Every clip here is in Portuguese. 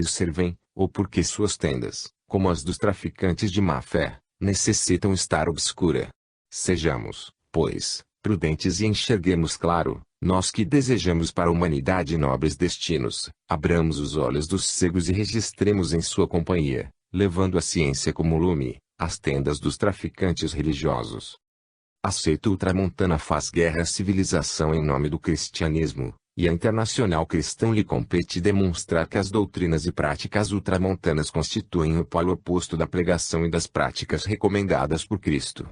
lhes servem, ou porque suas tendas, como as dos traficantes de má-fé, necessitam estar obscura. Sejamos, pois, prudentes e enxerguemos claro, nós que desejamos para a humanidade nobres destinos, abramos os olhos dos cegos e registremos em sua companhia, levando a ciência como lume, as tendas dos traficantes religiosos. A seita ultramontana faz guerra à civilização em nome do cristianismo, e a Internacional Cristã lhe compete demonstrar que as doutrinas e práticas ultramontanas constituem o polo oposto da pregação e das práticas recomendadas por Cristo.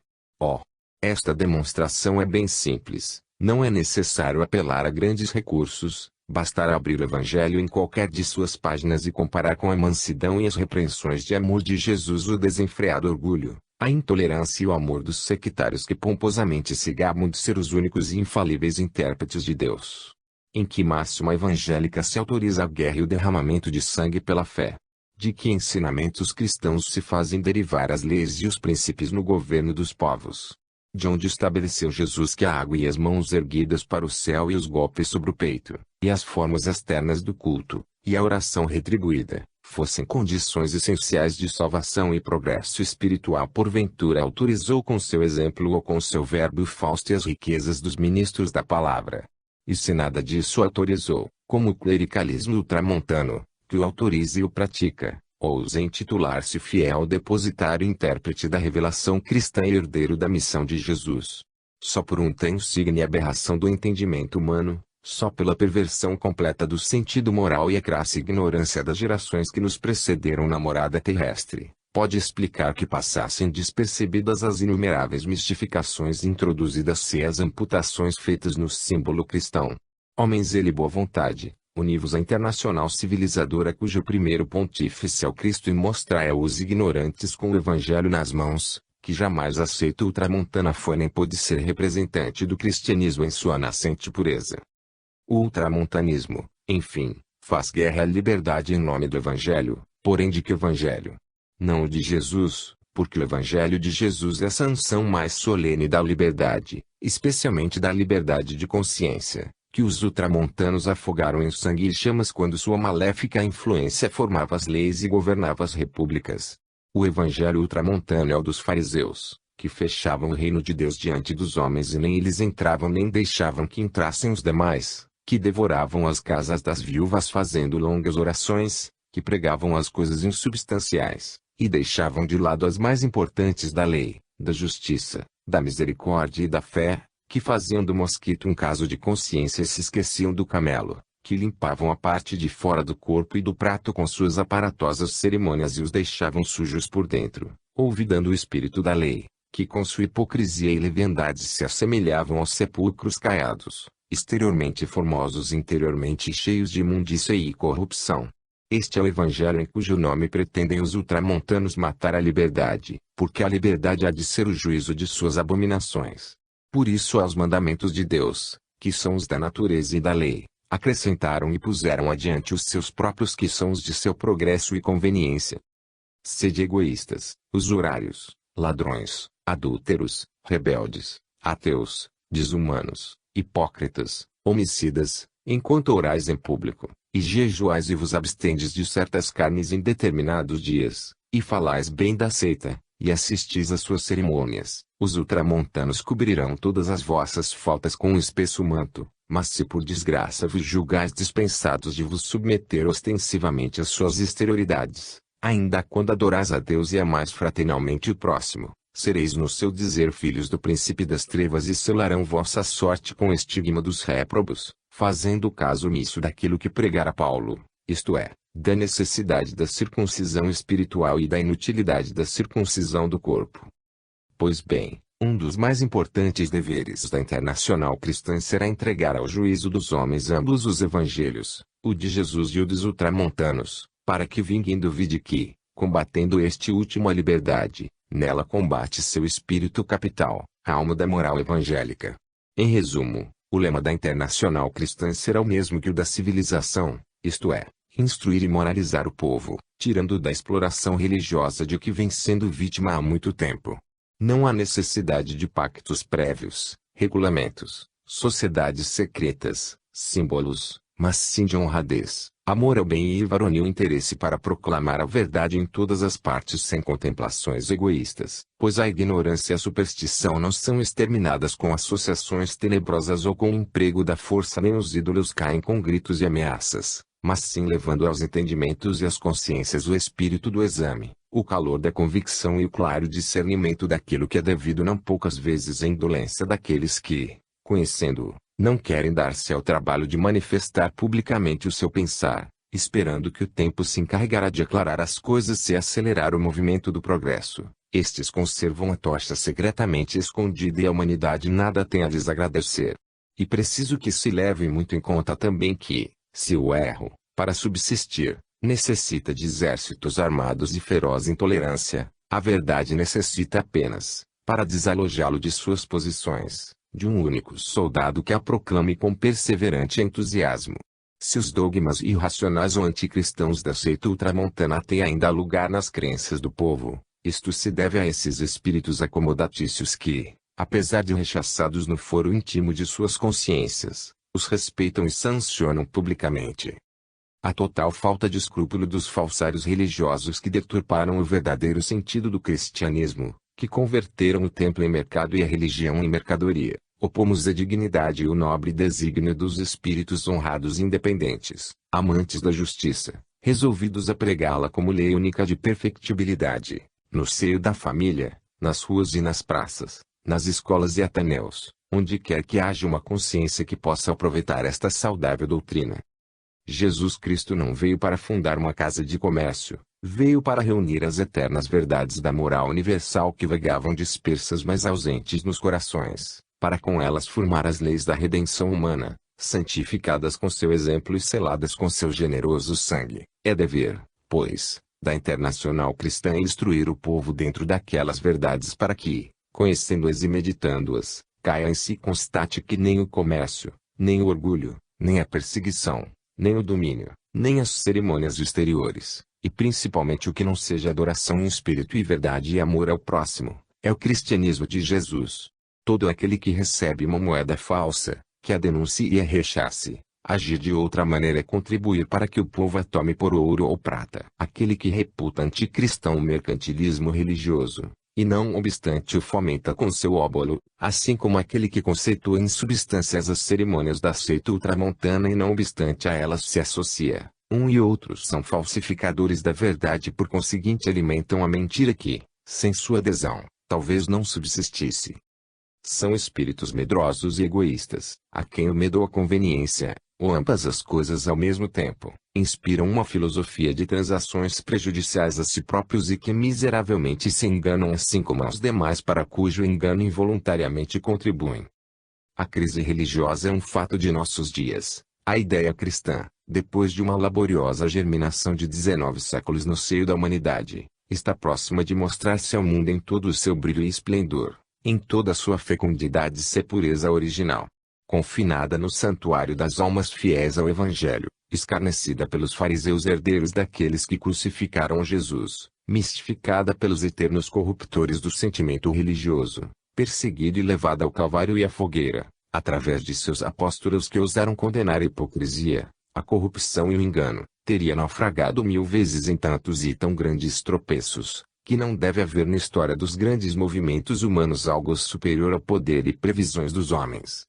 Esta demonstração é bem simples, não é necessário apelar a grandes recursos, bastará abrir o Evangelho em qualquer de suas páginas e comparar com a mansidão e as repreensões de amor de Jesus o desenfreado orgulho, a intolerância e o amor dos sectários que pomposamente se gabam de ser os únicos e infalíveis intérpretes de Deus. Em que máxima evangélica se autoriza a guerra e o derramamento de sangue pela fé? De que ensinamentos cristãos se fazem derivar as leis e os princípios no governo dos povos? De onde estabeleceu Jesus que a água e as mãos erguidas para o céu e os golpes sobre o peito, e as formas externas do culto, e a oração retribuída, fossem condições essenciais de salvação e progresso espiritual? Porventura autorizou com seu exemplo ou com seu verbo fausto as riquezas dos ministros da palavra? E se nada disso autorizou, como o clericalismo ultramontano, que o autoriza e o pratica, ouse intitular-se fiel depositário e intérprete da revelação cristã e herdeiro da missão de Jesus. Só por um tem signo e aberração do entendimento humano, só pela perversão completa do sentido moral e a crassa ignorância das gerações que nos precederam na morada terrestre, pode explicar que passassem despercebidas as inumeráveis mistificações introduzidas e as amputações feitas no símbolo cristão. Homens ele boa vontade, univos à internacional civilizadora cujo primeiro pontífice é o Cristo e mostrai-os ignorantes com o Evangelho nas mãos, que jamais a seita ultramontana foi nem pôde ser representante do cristianismo em sua nascente pureza. O ultramontanismo, enfim, faz guerra à liberdade em nome do Evangelho, porém de que Evangelho? Não o de Jesus, porque o Evangelho de Jesus é a sanção mais solene da liberdade, especialmente da liberdade de consciência, que os ultramontanos afogaram em sangue e chamas quando sua maléfica influência formava as leis e governava as repúblicas. O Evangelho ultramontano é o dos fariseus, que fechavam o reino de Deus diante dos homens e nem eles entravam nem deixavam que entrassem os demais, que devoravam as casas das viúvas fazendo longas orações, que pregavam as coisas insubstanciais, e deixavam de lado as mais importantes da lei, da justiça, da misericórdia e da fé, que faziam do mosquito um caso de consciência e se esqueciam do camelo, que limpavam a parte de fora do corpo e do prato com suas aparatosas cerimônias e os deixavam sujos por dentro, olvidando o espírito da lei, que com sua hipocrisia e leviandade se assemelhavam aos sepulcros caiados, exteriormente formosos e interiormente cheios de imundícia e corrupção. Este é o Evangelho em cujo nome pretendem os ultramontanos matar a liberdade, porque a liberdade há de ser o juízo de suas abominações. Por isso aos mandamentos de Deus, que são os da natureza e da lei, acrescentaram e puseram adiante os seus próprios que são os de seu progresso e conveniência. Sede egoístas, usurários, ladrões, adúlteros, rebeldes, ateus, desumanos, hipócritas, homicidas, enquanto orais em público, e jejuais e vos abstendes de certas carnes em determinados dias, e falais bem da seita, e assistis às suas cerimônias, os ultramontanos cobrirão todas as vossas faltas com um espesso manto, mas se por desgraça vos julgais dispensados de vos submeter ostensivamente às suas exterioridades, ainda quando adorais a Deus e amais fraternalmente o próximo, sereis no seu dizer filhos do príncipe das trevas e selarão vossa sorte com o estigma dos réprobos, fazendo caso omisso daquilo que pregara Paulo, isto é, da necessidade da circuncisão espiritual e da inutilidade da circuncisão do corpo. Pois bem, um dos mais importantes deveres da Internacional Cristã será entregar ao juízo dos homens ambos os evangelhos, o de Jesus e o dos ultramontanos, para que vinguem do vide que, combatendo este último a liberdade, nela combate seu espírito capital, a alma da moral evangélica. Em resumo, o lema da Internacional Cristã será o mesmo que o da civilização, isto é, instruir e moralizar o povo, tirando da exploração religiosa de que vem sendo vítima há muito tempo. Não há necessidade de pactos prévios, regulamentos, sociedades secretas, símbolos, mas sim de honradez, Amor ao bem e varonil interesse para proclamar a verdade em todas as partes sem contemplações egoístas, pois a ignorância e a superstição não são exterminadas com associações tenebrosas ou com o emprego da força, nem os ídolos caem com gritos e ameaças, mas sim levando aos entendimentos e às consciências o espírito do exame, o calor da convicção e o claro discernimento daquilo que é devido, não poucas vezes a indolência daqueles que, conhecendo-o, não querem dar-se ao trabalho de manifestar publicamente o seu pensar, esperando que o tempo se encarregará de aclarar as coisas e acelerar o movimento do progresso. Estes conservam a tocha secretamente escondida e a humanidade nada tem a lhes agradecer. E preciso que se leve muito em conta também que, se o erro, para subsistir, necessita de exércitos armados e feroz intolerância, a verdade necessita apenas, para desalojá-lo de suas posições, de um único soldado que a proclame com perseverante entusiasmo. Se os dogmas irracionais ou anticristãos da seita ultramontana têm ainda lugar nas crenças do povo, isto se deve a esses espíritos acomodatícios que, apesar de rechaçados no foro íntimo de suas consciências, os respeitam e sancionam publicamente. A total falta de escrúpulo dos falsários religiosos que deturparam o verdadeiro sentido do cristianismo, que converteram o templo em mercado e a religião em mercadoria, opomos a dignidade e o nobre desígnio dos espíritos honrados e independentes, amantes da justiça, resolvidos a pregá-la como lei única de perfectibilidade, no seio da família, nas ruas e nas praças, nas escolas e ateneus, onde quer que haja uma consciência que possa aproveitar esta saudável doutrina. Jesus Cristo não veio para fundar uma casa de comércio, veio para reunir as eternas verdades da moral universal que vagavam dispersas mas ausentes nos corações, para com elas formar as leis da redenção humana, santificadas com seu exemplo e seladas com seu generoso sangue. É dever, pois, da Internacional Cristã instruir o povo dentro daquelas verdades para que, conhecendo-as e meditando-as, caia em si e constate que nem o comércio, nem o orgulho, nem a perseguição, nem o domínio, nem as cerimônias exteriores, e principalmente o que não seja adoração em espírito e verdade e amor ao próximo, é o cristianismo de Jesus. Todo aquele que recebe uma moeda falsa, que a denuncie e a rechace, agir de outra maneira é contribuir para que o povo a tome por ouro ou prata. Aquele que reputa anticristão o mercantilismo religioso, e não obstante o fomenta com seu óbolo, assim como aquele que conceitua insubstâncias as cerimônias da seita ultramontana e não obstante a elas se associa, um e outros são falsificadores da verdade e por conseguinte alimentam a mentira que, sem sua adesão, talvez não subsistisse. São espíritos medrosos e egoístas, a quem o medo ou a conveniência, ou ambas as coisas ao mesmo tempo, inspiram uma filosofia de transações prejudiciais a si próprios e que miseravelmente se enganam assim como aos demais para cujo engano involuntariamente contribuem. A crise religiosa é um fato de nossos dias. A ideia cristã, depois de uma laboriosa germinação de 19 séculos no seio da humanidade, está próxima de mostrar-se ao mundo em todo o seu brilho e esplendor, em toda a sua fecundidade e pureza original. Confinada no santuário das almas fiéis ao Evangelho, escarnecida pelos fariseus herdeiros daqueles que crucificaram Jesus, mistificada pelos eternos corruptores do sentimento religioso, perseguida e levada ao Calvário e à fogueira, através de seus apóstolos que ousaram condenar a hipocrisia, a corrupção e o engano, teria naufragado 1000 vezes em tantos e tão grandes tropeços, que não deve haver na história dos grandes movimentos humanos algo superior ao poder e previsões dos homens.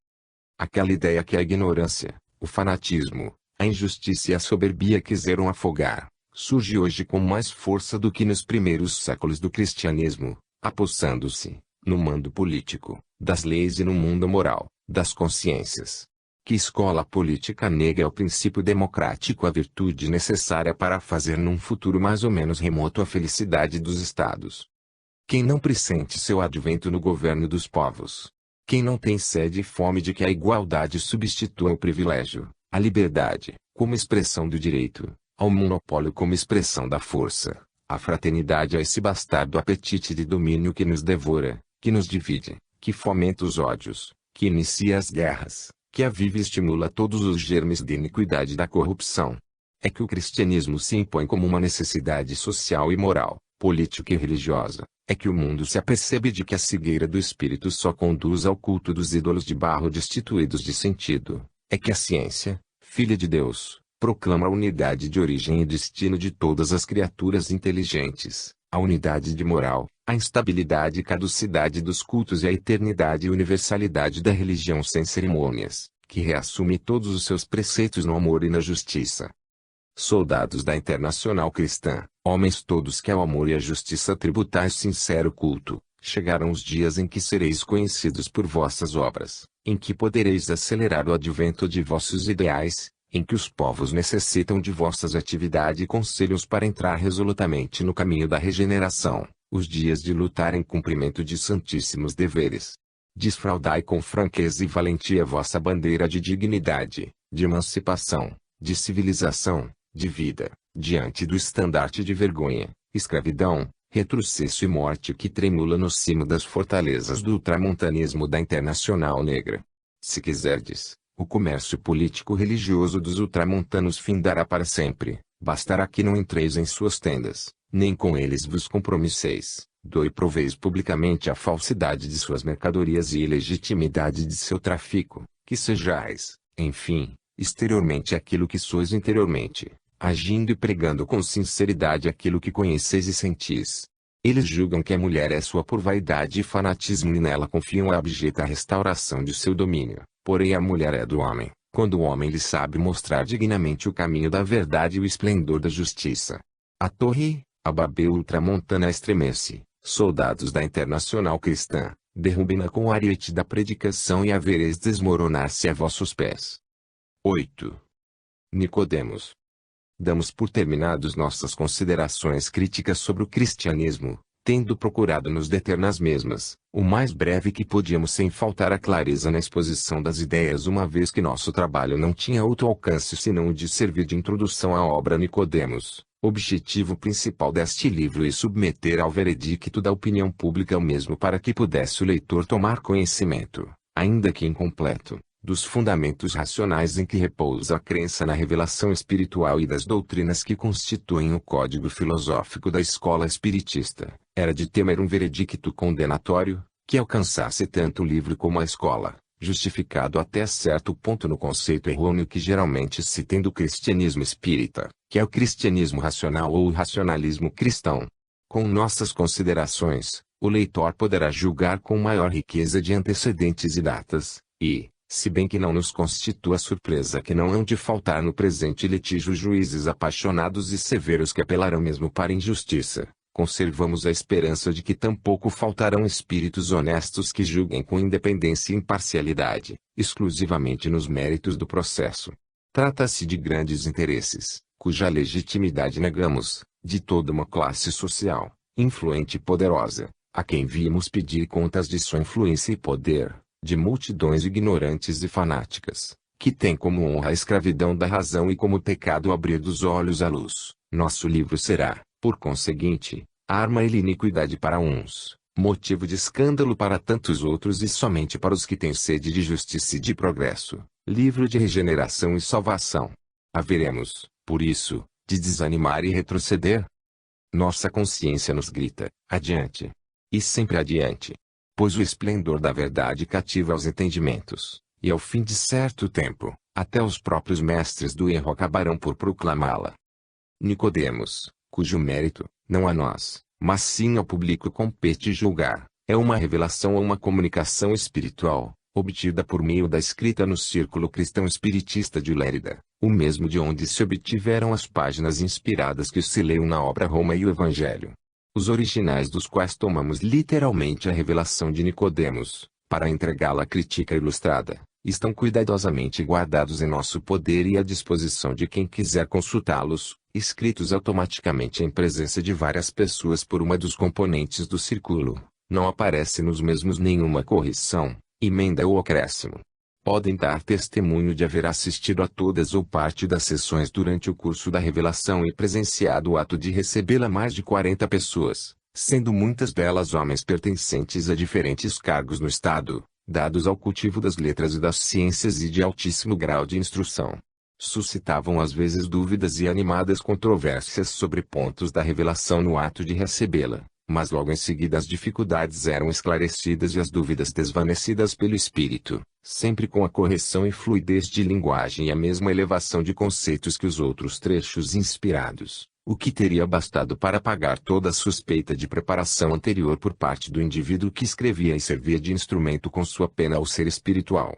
Aquela ideia que a ignorância, o fanatismo, a injustiça e a soberbia quiseram afogar, surge hoje com mais força do que nos primeiros séculos do cristianismo, apossando-se, no mundo político, das leis e no mundo moral, das consciências. Que escola política nega ao princípio democrático a virtude necessária para fazer num futuro mais ou menos remoto a felicidade dos estados? Quem não pressente seu advento no governo dos povos? Quem não tem sede e fome de que a igualdade substitua o privilégio, a liberdade, como expressão do direito, ao monopólio como expressão da força, a fraternidade a esse bastardo apetite de domínio que nos devora, que nos divide, que fomenta os ódios, que inicia as guerras, que aviva e estimula todos os germes de iniquidade e da corrupção? É que o cristianismo se impõe como uma necessidade social e moral, política e religiosa. É que o mundo se apercebe de que a cegueira do espírito só conduz ao culto dos ídolos de barro destituídos de sentido. É que a ciência, filha de Deus, proclama a unidade de origem e destino de todas as criaturas inteligentes, a unidade de moral, a instabilidade e caducidade dos cultos e a eternidade e universalidade da religião sem cerimônias, que reassume todos os seus preceitos no amor e na justiça. Soldados da Internacional Cristã, homens todos que ao amor e à justiça tributais sincero culto, chegaram os dias em que sereis conhecidos por vossas obras, em que podereis acelerar o advento de vossos ideais, em que os povos necessitam de vossas atividades e conselhos para entrar resolutamente no caminho da regeneração, os dias de lutar em cumprimento de santíssimos deveres. Desfraldai com franqueza e valentia vossa bandeira de dignidade, de emancipação, de civilização, de vida, diante do estandarte de vergonha, escravidão, retrocesso e morte que tremula no cimo das fortalezas do ultramontanismo da Internacional Negra. Se quiserdes, o comércio político-religioso dos ultramontanos findará para sempre, bastará que não entreis em suas tendas, nem com eles vos compromisseis, doi proveis publicamente a falsidade de suas mercadorias e ilegitimidade de seu tráfico, que sejais, enfim, exteriormente aquilo que sois interiormente, agindo e pregando com sinceridade aquilo que conheceis e sentis. Eles julgam que a mulher é sua por vaidade e fanatismo e nela confiam a abjeta restauração de seu domínio, porém a mulher é do homem, quando o homem lhe sabe mostrar dignamente o caminho da verdade e o esplendor da justiça. A torre, a Babel ultramontana estremece, soldados da Internacional Cristã, derrubem-na com o ariete da predicação e a vereis desmoronar-se a vossos pés. 8. Nicodemos. Damos por terminados nossas considerações críticas sobre o cristianismo, tendo procurado nos deter nas mesmas, o mais breve que podíamos sem faltar a clareza na exposição das ideias, uma vez que nosso trabalho não tinha outro alcance senão o de servir de introdução à obra Nicodemos, objetivo principal deste livro, e submeter ao veredicto da opinião pública o mesmo para que pudesse o leitor tomar conhecimento, ainda que incompleto, dos fundamentos racionais em que repousa a crença na revelação espiritual e das doutrinas que constituem o código filosófico da escola espiritista. Era de temer um veredicto condenatório, que alcançasse tanto o livro como a escola, justificado até certo ponto no conceito errôneo que geralmente se tem do cristianismo espírita, que é o cristianismo racional ou o racionalismo cristão. Com nossas considerações, o leitor poderá julgar com maior riqueza de antecedentes e datas, e, se bem que não nos constitua surpresa que não hão de faltar no presente litígio juízes apaixonados e severos que apelarão mesmo para injustiça, conservamos a esperança de que tampouco faltarão espíritos honestos que julguem com independência e imparcialidade, exclusivamente nos méritos do processo. Trata-se de grandes interesses, cuja legitimidade negamos, de toda uma classe social, influente e poderosa, a quem vimos pedir contas de sua influência e poder, de multidões ignorantes e fanáticas, que tem como honra a escravidão da razão e como pecado o abrir dos olhos à luz. Nosso livro será, por conseguinte, arma e iniquidade para uns, motivo de escândalo para tantos outros e somente para os que têm sede de justiça e de progresso, livro de regeneração e salvação. Haveremos, por isso, de desanimar e retroceder? Nossa consciência nos grita, adiante. E sempre adiante. Pois o esplendor da verdade cativa os entendimentos, e ao fim de certo tempo, até os próprios mestres do erro acabarão por proclamá-la. Nicodemos, cujo mérito, não a nós, mas sim ao público compete julgar, é uma revelação ou uma comunicação espiritual, obtida por meio da escrita no Círculo Cristão Espiritista de Lérida, o mesmo de onde se obtiveram as páginas inspiradas que se leiam na obra Roma e o Evangelho. Os originais dos quais tomamos literalmente a revelação de Nicodemos, para entregá-la à crítica ilustrada, estão cuidadosamente guardados em nosso poder e à disposição de quem quiser consultá-los, escritos automaticamente em presença de várias pessoas por uma dos componentes do círculo. Não aparece nos mesmos nenhuma correção, emenda ou acréscimo. Podem dar testemunho de haver assistido a todas ou parte das sessões durante o curso da revelação e presenciado o ato de recebê-la mais de 40 pessoas, sendo muitas delas homens pertencentes a diferentes cargos no Estado, dados ao cultivo das letras e das ciências e de altíssimo grau de instrução. Suscitavam às vezes dúvidas e animadas controvérsias sobre pontos da revelação no ato de recebê-la, mas logo em seguida as dificuldades eram esclarecidas e as dúvidas desvanecidas pelo Espírito, sempre com a correção e fluidez de linguagem e a mesma elevação de conceitos que os outros trechos inspirados, o que teria bastado para apagar toda a suspeita de preparação anterior por parte do indivíduo que escrevia e servia de instrumento com sua pena ao ser espiritual.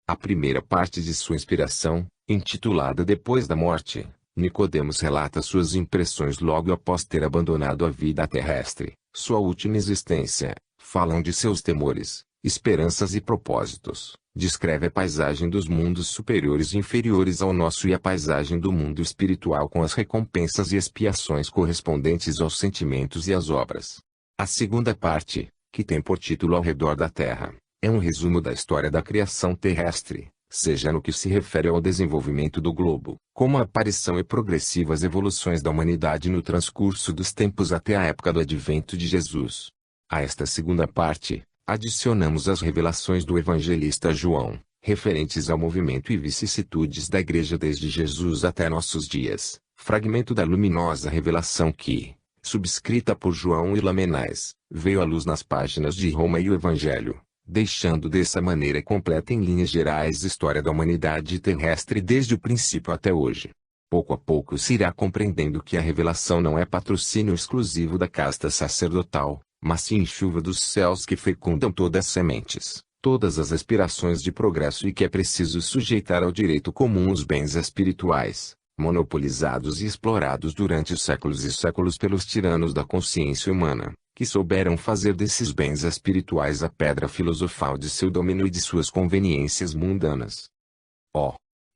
A primeira parte de sua inspiração, intitulada Depois da Morte, Nicodemos relata suas impressões logo após ter abandonado a vida terrestre, sua última existência, falam de seus temores, esperanças e propósitos, descreve a paisagem dos mundos superiores e inferiores ao nosso e a paisagem do mundo espiritual com as recompensas e expiações correspondentes aos sentimentos e às obras. A segunda parte, que tem por título Ao Redor da Terra, é um resumo da história da criação terrestre, seja no que se refere ao desenvolvimento do globo, como a aparição e progressivas evoluções da humanidade no transcurso dos tempos até a época do advento de Jesus. A esta segunda parte, adicionamos as revelações do evangelista João, referentes ao movimento e vicissitudes da Igreja desde Jesus até nossos dias, fragmento da luminosa revelação que, subscrita por João e Lamennais, veio à luz nas páginas de Roma e o Evangelho, deixando dessa maneira completa em linhas gerais a história da humanidade terrestre desde o princípio até hoje. Pouco a pouco se irá compreendendo que a revelação não é patrocínio exclusivo da casta sacerdotal, mas sim chuva dos céus que fecundam todas as sementes, todas as aspirações de progresso e que é preciso sujeitar ao direito comum os bens espirituais, monopolizados e explorados durante séculos e séculos pelos tiranos da consciência humana, que souberam fazer desses bens espirituais a pedra filosofal de seu domínio e de suas conveniências mundanas.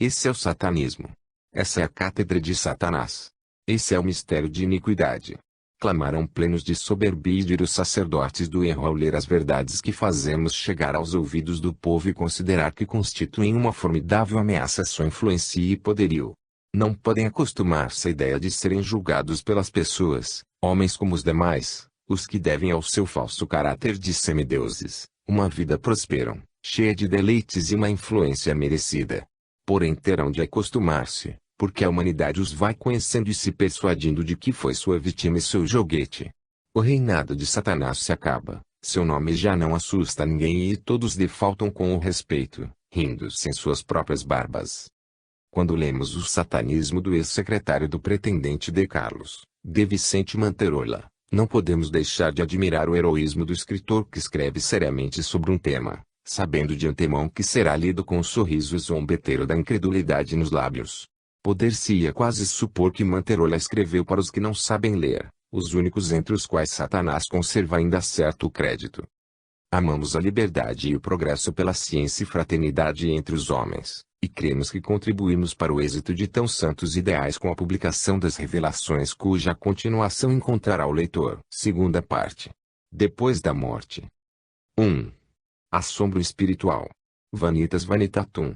Esse é o satanismo. Essa é a cátedra de Satanás. Esse é o mistério de iniquidade. Clamaram plenos de soberbia os sacerdotes do erro ao ler as verdades que fazemos chegar aos ouvidos do povo e considerar que constituem uma formidável ameaça à sua influência e poderio. Não podem acostumar-se à ideia de serem julgados pelas pessoas, homens como os demais, os que devem ao seu falso caráter de semideuses, uma vida prosperam, cheia de deleites e uma influência merecida. Porém terão de acostumar-se, porque a humanidade os vai conhecendo e se persuadindo de que foi sua vítima e seu joguete. O reinado de Satanás se acaba, seu nome já não assusta ninguém e todos lhe faltam com o respeito, rindo-se em suas próprias barbas. Quando lemos o satanismo do ex-secretário do pretendente de Carlos, de Vicente Manterola, não podemos deixar de admirar o heroísmo do escritor que escreve seriamente sobre um tema, sabendo de antemão que será lido com um sorriso zombeteiro da incredulidade nos lábios. Poder-se-ia quase supor que Manterola escreveu para os que não sabem ler, os únicos entre os quais Satanás conserva ainda certo crédito. Amamos a liberdade e o progresso pela ciência e fraternidade entre os homens, e cremos que contribuímos para o êxito de tão santos ideais com a publicação das revelações cuja continuação encontrará o leitor. Segunda parte. Depois da morte. 1. Assombro espiritual. Vanitas vanitatum.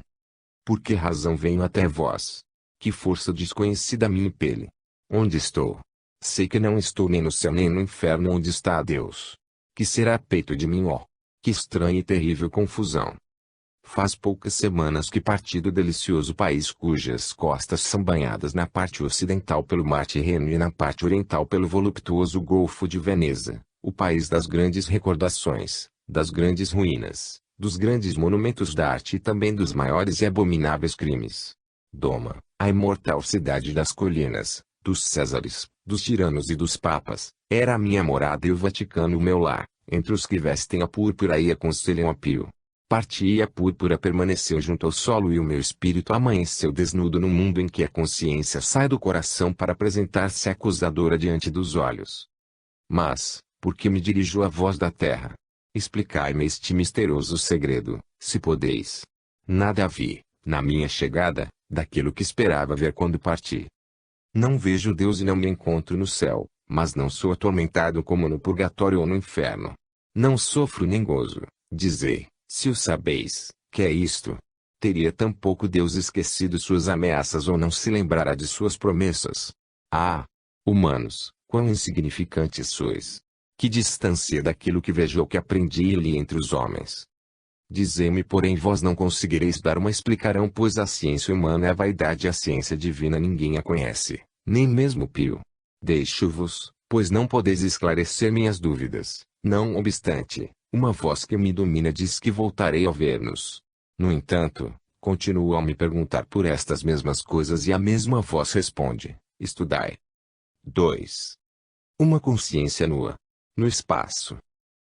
Por que razão venho até vós? Que força desconhecida me impele? Onde estou? Sei que não estou nem no céu nem no inferno onde está Deus. Que será peito de mim, ó? Que estranha e terrível confusão. Faz poucas semanas que parti do delicioso país cujas costas são banhadas na parte ocidental pelo mar Tirreno e na parte oriental pelo voluptuoso Golfo de Veneza, o país das grandes recordações, das grandes ruínas, dos grandes monumentos da arte e também dos maiores e abomináveis crimes. Doma, a imortal cidade das colinas, dos Césares, dos tiranos e dos papas, era a minha morada e o Vaticano o meu lar, entre os que vestem a púrpura e aconselham a pio. Parti e a púrpura permaneceu junto ao solo e o meu espírito amanheceu desnudo no mundo em que a consciência sai do coração para apresentar-se acusadora diante dos olhos. Mas, por que me dirijo à voz da terra? Explicai-me este misterioso segredo, se podeis. Nada vi, na minha chegada, daquilo que esperava ver quando parti. Não vejo Deus e não me encontro no céu, mas não sou atormentado como no purgatório ou no inferno. Não sofro nem gozo, dizei, se o sabeis, que é isto. Teria tampouco Deus esquecido suas ameaças ou não se lembrará de suas promessas. Ah! Humanos, quão insignificantes sois! Que distância daquilo que vejo ou que aprendi e li entre os homens. Dizei-me porém vós não conseguireis dar uma explicação pois a ciência humana é a vaidade e a ciência divina ninguém a conhece, nem mesmo Pio. Deixo-vos, pois não podeis esclarecer minhas dúvidas, não obstante, uma voz que me domina diz que voltarei a ver-nos. No entanto, continuo a me perguntar por estas mesmas coisas e a mesma voz responde: estudai. 2. Uma consciência nua. No espaço.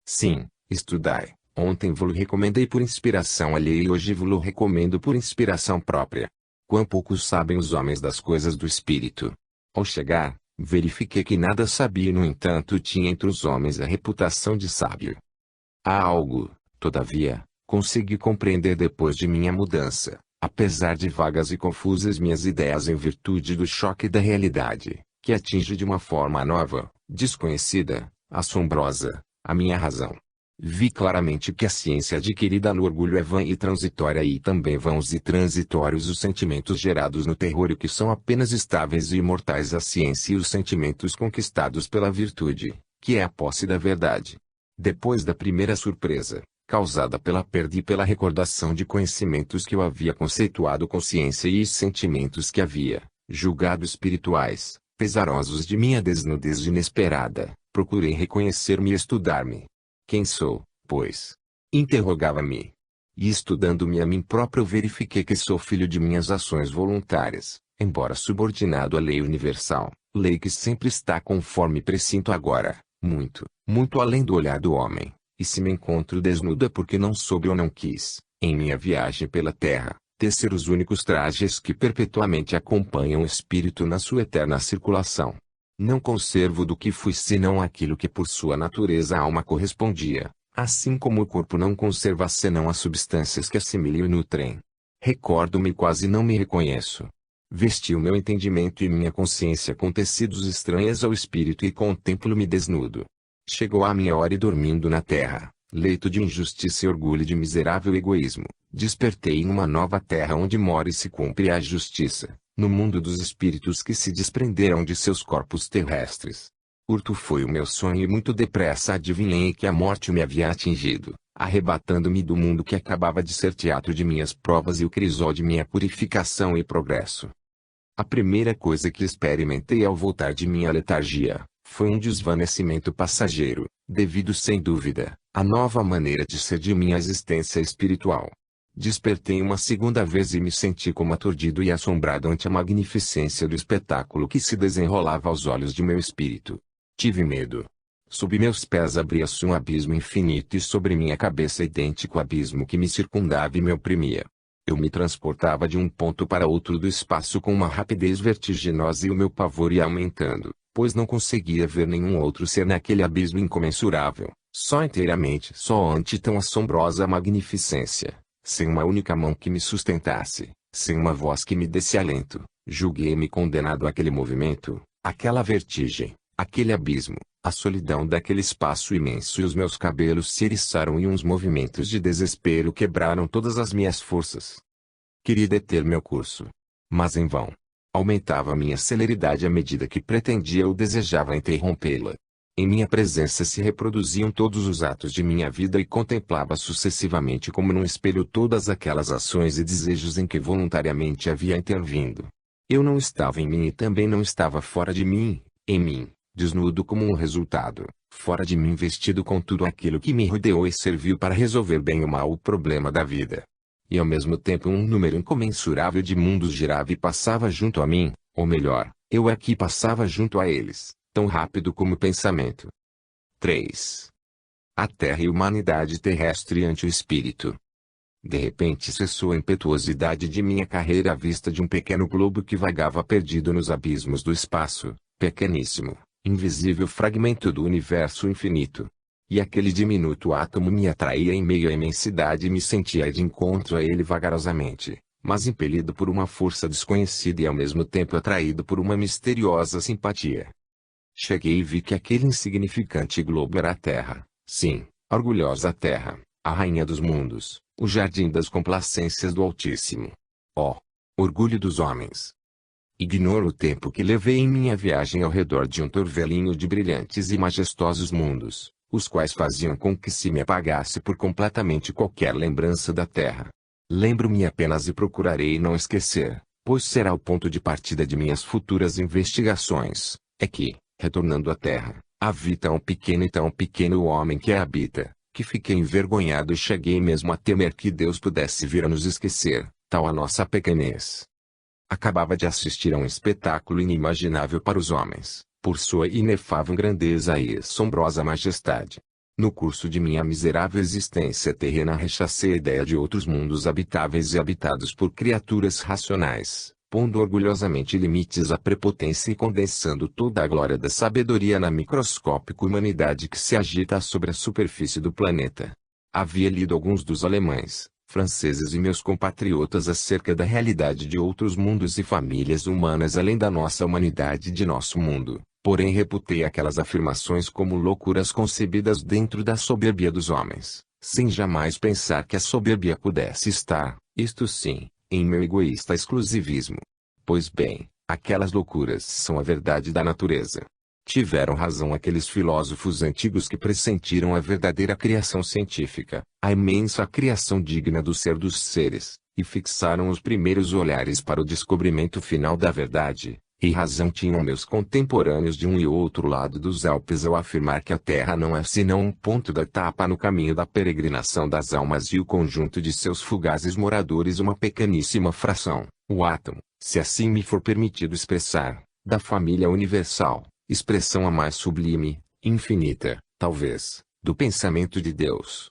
Sim, estudai. Ontem vos recomendei por inspiração alheia e hoje vos recomendo por inspiração própria. Quão poucos sabem os homens das coisas do espírito. Ao chegar, verifiquei que nada sabia e no entanto tinha entre os homens a reputação de sábio. Há algo, todavia, consegui compreender depois de minha mudança, apesar de vagas e confusas minhas ideias em virtude do choque da realidade, que atinge de uma forma nova, desconhecida, assombrosa, a minha razão. Vi claramente que a ciência adquirida no orgulho é vã e transitória e também vãos e transitórios os sentimentos gerados no terror e que são apenas estáveis e imortais a ciência e os sentimentos conquistados pela virtude, que é a posse da verdade. Depois da primeira surpresa, causada pela perda e pela recordação de conhecimentos que eu havia conceituado consciência e sentimentos que havia, julgado espirituais, pesarosos de minha desnudez inesperada, procurei reconhecer-me e estudar-me. Quem sou, pois? Interrogava-me. E estudando-me a mim próprio verifiquei que sou filho de minhas ações voluntárias, embora subordinado à lei universal, lei que sempre está conforme precinto agora, muito, muito além do olhar do homem, e se me encontro desnudo é porque não soube ou não quis, em minha viagem pela terra, tecer os únicos trajes que perpetuamente acompanham o espírito na sua eterna circulação. Não conservo do que fui senão aquilo que por sua natureza a alma correspondia, assim como o corpo não conserva senão as substâncias que assimilam e nutrem. Recordo-me e quase não me reconheço. Vesti o meu entendimento e minha consciência com tecidos estranhos ao espírito e contemplo-me desnudo. Chegou a minha hora e dormindo na terra, leito de injustiça e orgulho de miserável egoísmo, despertei em uma nova terra onde mora e se cumpre a justiça, no mundo dos espíritos que se desprenderam de seus corpos terrestres. Curto foi o meu sonho e muito depressa adivinhei que a morte me havia atingido, arrebatando-me do mundo que acabava de ser teatro de minhas provas e o crisol de minha purificação e progresso. A primeira coisa que experimentei ao voltar de minha letargia, foi um desvanecimento passageiro, devido sem dúvida, à nova maneira de ser de minha existência espiritual. Despertei uma segunda vez e me senti como aturdido e assombrado ante a magnificência do espetáculo que se desenrolava aos olhos de meu espírito. Tive medo. Sob meus pés abria-se um abismo infinito e sobre minha cabeça idêntico abismo que me circundava e me oprimia. Eu me transportava de um ponto para outro do espaço com uma rapidez vertiginosa e o meu pavor ia aumentando, pois não conseguia ver nenhum outro ser naquele abismo incomensurável, só inteiramente só ante tão assombrosa magnificência. Sem uma única mão que me sustentasse, sem uma voz que me desse alento, julguei-me condenado àquele movimento, àquela vertigem, àquele abismo, à solidão daquele espaço imenso e os meus cabelos se eriçaram e uns movimentos de desespero quebraram todas as minhas forças. Queria deter meu curso. Mas em vão. Aumentava minha celeridade à medida que pretendia ou desejava interrompê-la. Em minha presença se reproduziam todos os atos de minha vida e contemplava sucessivamente como num espelho todas aquelas ações e desejos em que voluntariamente havia intervindo. Eu não estava em mim e também não estava fora de mim, em mim, desnudo como um resultado, fora de mim vestido com tudo aquilo que me rodeou e serviu para resolver bem ou mal o problema da vida. E ao mesmo tempo um número incomensurável de mundos girava e passava junto a mim, ou melhor, eu aqui passava junto a eles, tão rápido como o pensamento. 3. A Terra e a humanidade terrestre ante o espírito. De repente cessou a impetuosidade de minha carreira à vista de um pequeno globo que vagava perdido nos abismos do espaço, pequeníssimo, invisível fragmento do universo infinito. E aquele diminuto átomo me atraía em meio à imensidade e me sentia de encontro a ele vagarosamente, mas impelido por uma força desconhecida e ao mesmo tempo atraído por uma misteriosa simpatia. Cheguei e vi que aquele insignificante globo era a Terra, sim, a orgulhosa Terra, a rainha dos mundos, o jardim das complacências do Altíssimo. Ó, orgulho dos homens! Ignoro o tempo que levei em minha viagem ao redor de um torvelinho de brilhantes e majestosos mundos, os quais faziam com que se me apagasse por completamente qualquer lembrança da Terra. Lembro-me apenas e procurarei não esquecer, pois será o ponto de partida de minhas futuras investigações, é que, retornando à Terra, a vi tão pequeno e tão pequeno o homem que a habita, que fiquei envergonhado e cheguei mesmo a temer que Deus pudesse vir a nos esquecer, tal a nossa pequenez. Acabava de assistir a um espetáculo inimaginável para os homens, por sua inefável grandeza e assombrosa majestade. No curso de minha miserável existência terrena rechacei a ideia de outros mundos habitáveis e habitados por criaturas racionais, pondo orgulhosamente limites à prepotência e condensando toda a glória da sabedoria na microscópica humanidade que se agita sobre a superfície do planeta. Havia lido alguns dos alemães, franceses e meus compatriotas acerca da realidade de outros mundos e famílias humanas além da nossa humanidade e de nosso mundo, porém reputei aquelas afirmações como loucuras concebidas dentro da soberbia dos homens, sem jamais pensar que a soberbia pudesse estar, isto sim, em meu egoísta exclusivismo. Pois bem, aquelas loucuras são a verdade da natureza. Tiveram razão aqueles filósofos antigos que pressentiram a verdadeira criação científica, a imensa criação digna do ser dos seres, e fixaram os primeiros olhares para o descobrimento final da verdade. E razão tinham meus contemporâneos de um e outro lado dos Alpes ao afirmar que a Terra não é senão um ponto da etapa no caminho da peregrinação das almas e o conjunto de seus fugazes moradores uma pequeníssima fração, o átomo, se assim me for permitido expressar, da família universal. Expressão a mais sublime, infinita, talvez, do pensamento de Deus.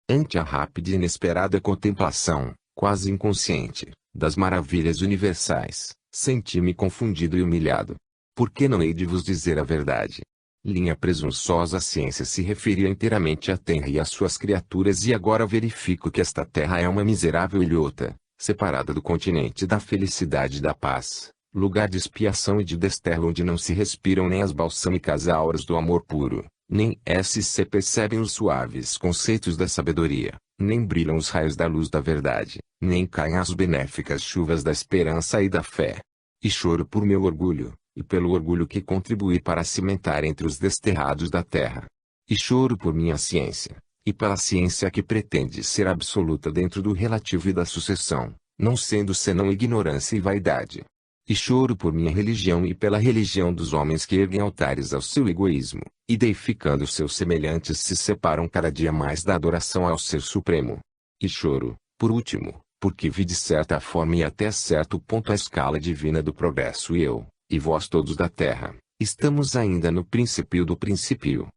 Ante a rápida e inesperada contemplação, quase inconsciente, das maravilhas universais, senti-me confundido e humilhado. Por que não hei de vos dizer a verdade? Linha presunçosa ciência se referia inteiramente à Terra e às suas criaturas e agora verifico que esta Terra é uma miserável ilhota, separada do continente da felicidade e da paz. Lugar de expiação e de desterro onde não se respiram nem as balsâmicas auras do amor puro, nem se percebem os suaves conceitos da sabedoria, nem brilham os raios da luz da verdade, nem caem as benéficas chuvas da esperança e da fé. E choro por meu orgulho, e pelo orgulho que contribuí para cimentar entre os desterrados da terra. E choro por minha ciência, e pela ciência que pretende ser absoluta dentro do relativo e da sucessão, não sendo senão ignorância e vaidade. E choro por minha religião e pela religião dos homens que erguem altares ao seu egoísmo, e deificando seus semelhantes se separam cada dia mais da adoração ao Ser Supremo. E choro, por último, porque vi de certa forma e até certo ponto a escala divina do progresso e eu, e vós todos da terra, estamos ainda no princípio do princípio.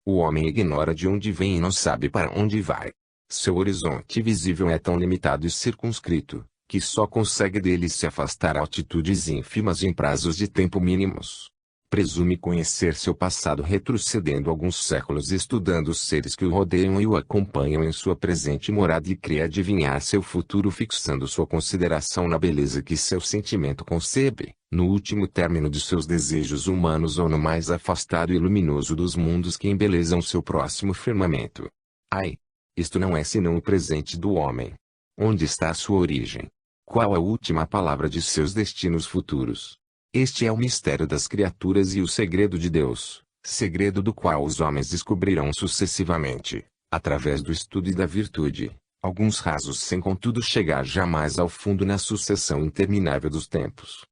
O homem ignora de onde vem e não sabe para onde vai. Seu horizonte visível é tão limitado e circunscrito, que só consegue dele se afastar a altitudes ínfimas em prazos de tempo mínimos. Presume conhecer seu passado retrocedendo alguns séculos e estudando os seres que o rodeiam e o acompanham em sua presente morada e crê adivinhar seu futuro fixando sua consideração na beleza que seu sentimento concebe, no último término de seus desejos humanos ou no mais afastado e luminoso dos mundos que embelezam seu próximo firmamento. Ai! Isto não é senão o presente do homem. Onde está a sua origem? Qual a última palavra de seus destinos futuros? Este é o mistério das criaturas e o segredo de Deus, segredo do qual os homens descobrirão sucessivamente, através do estudo e da virtude, alguns rasos sem contudo chegar jamais ao fundo na sucessão interminável dos tempos.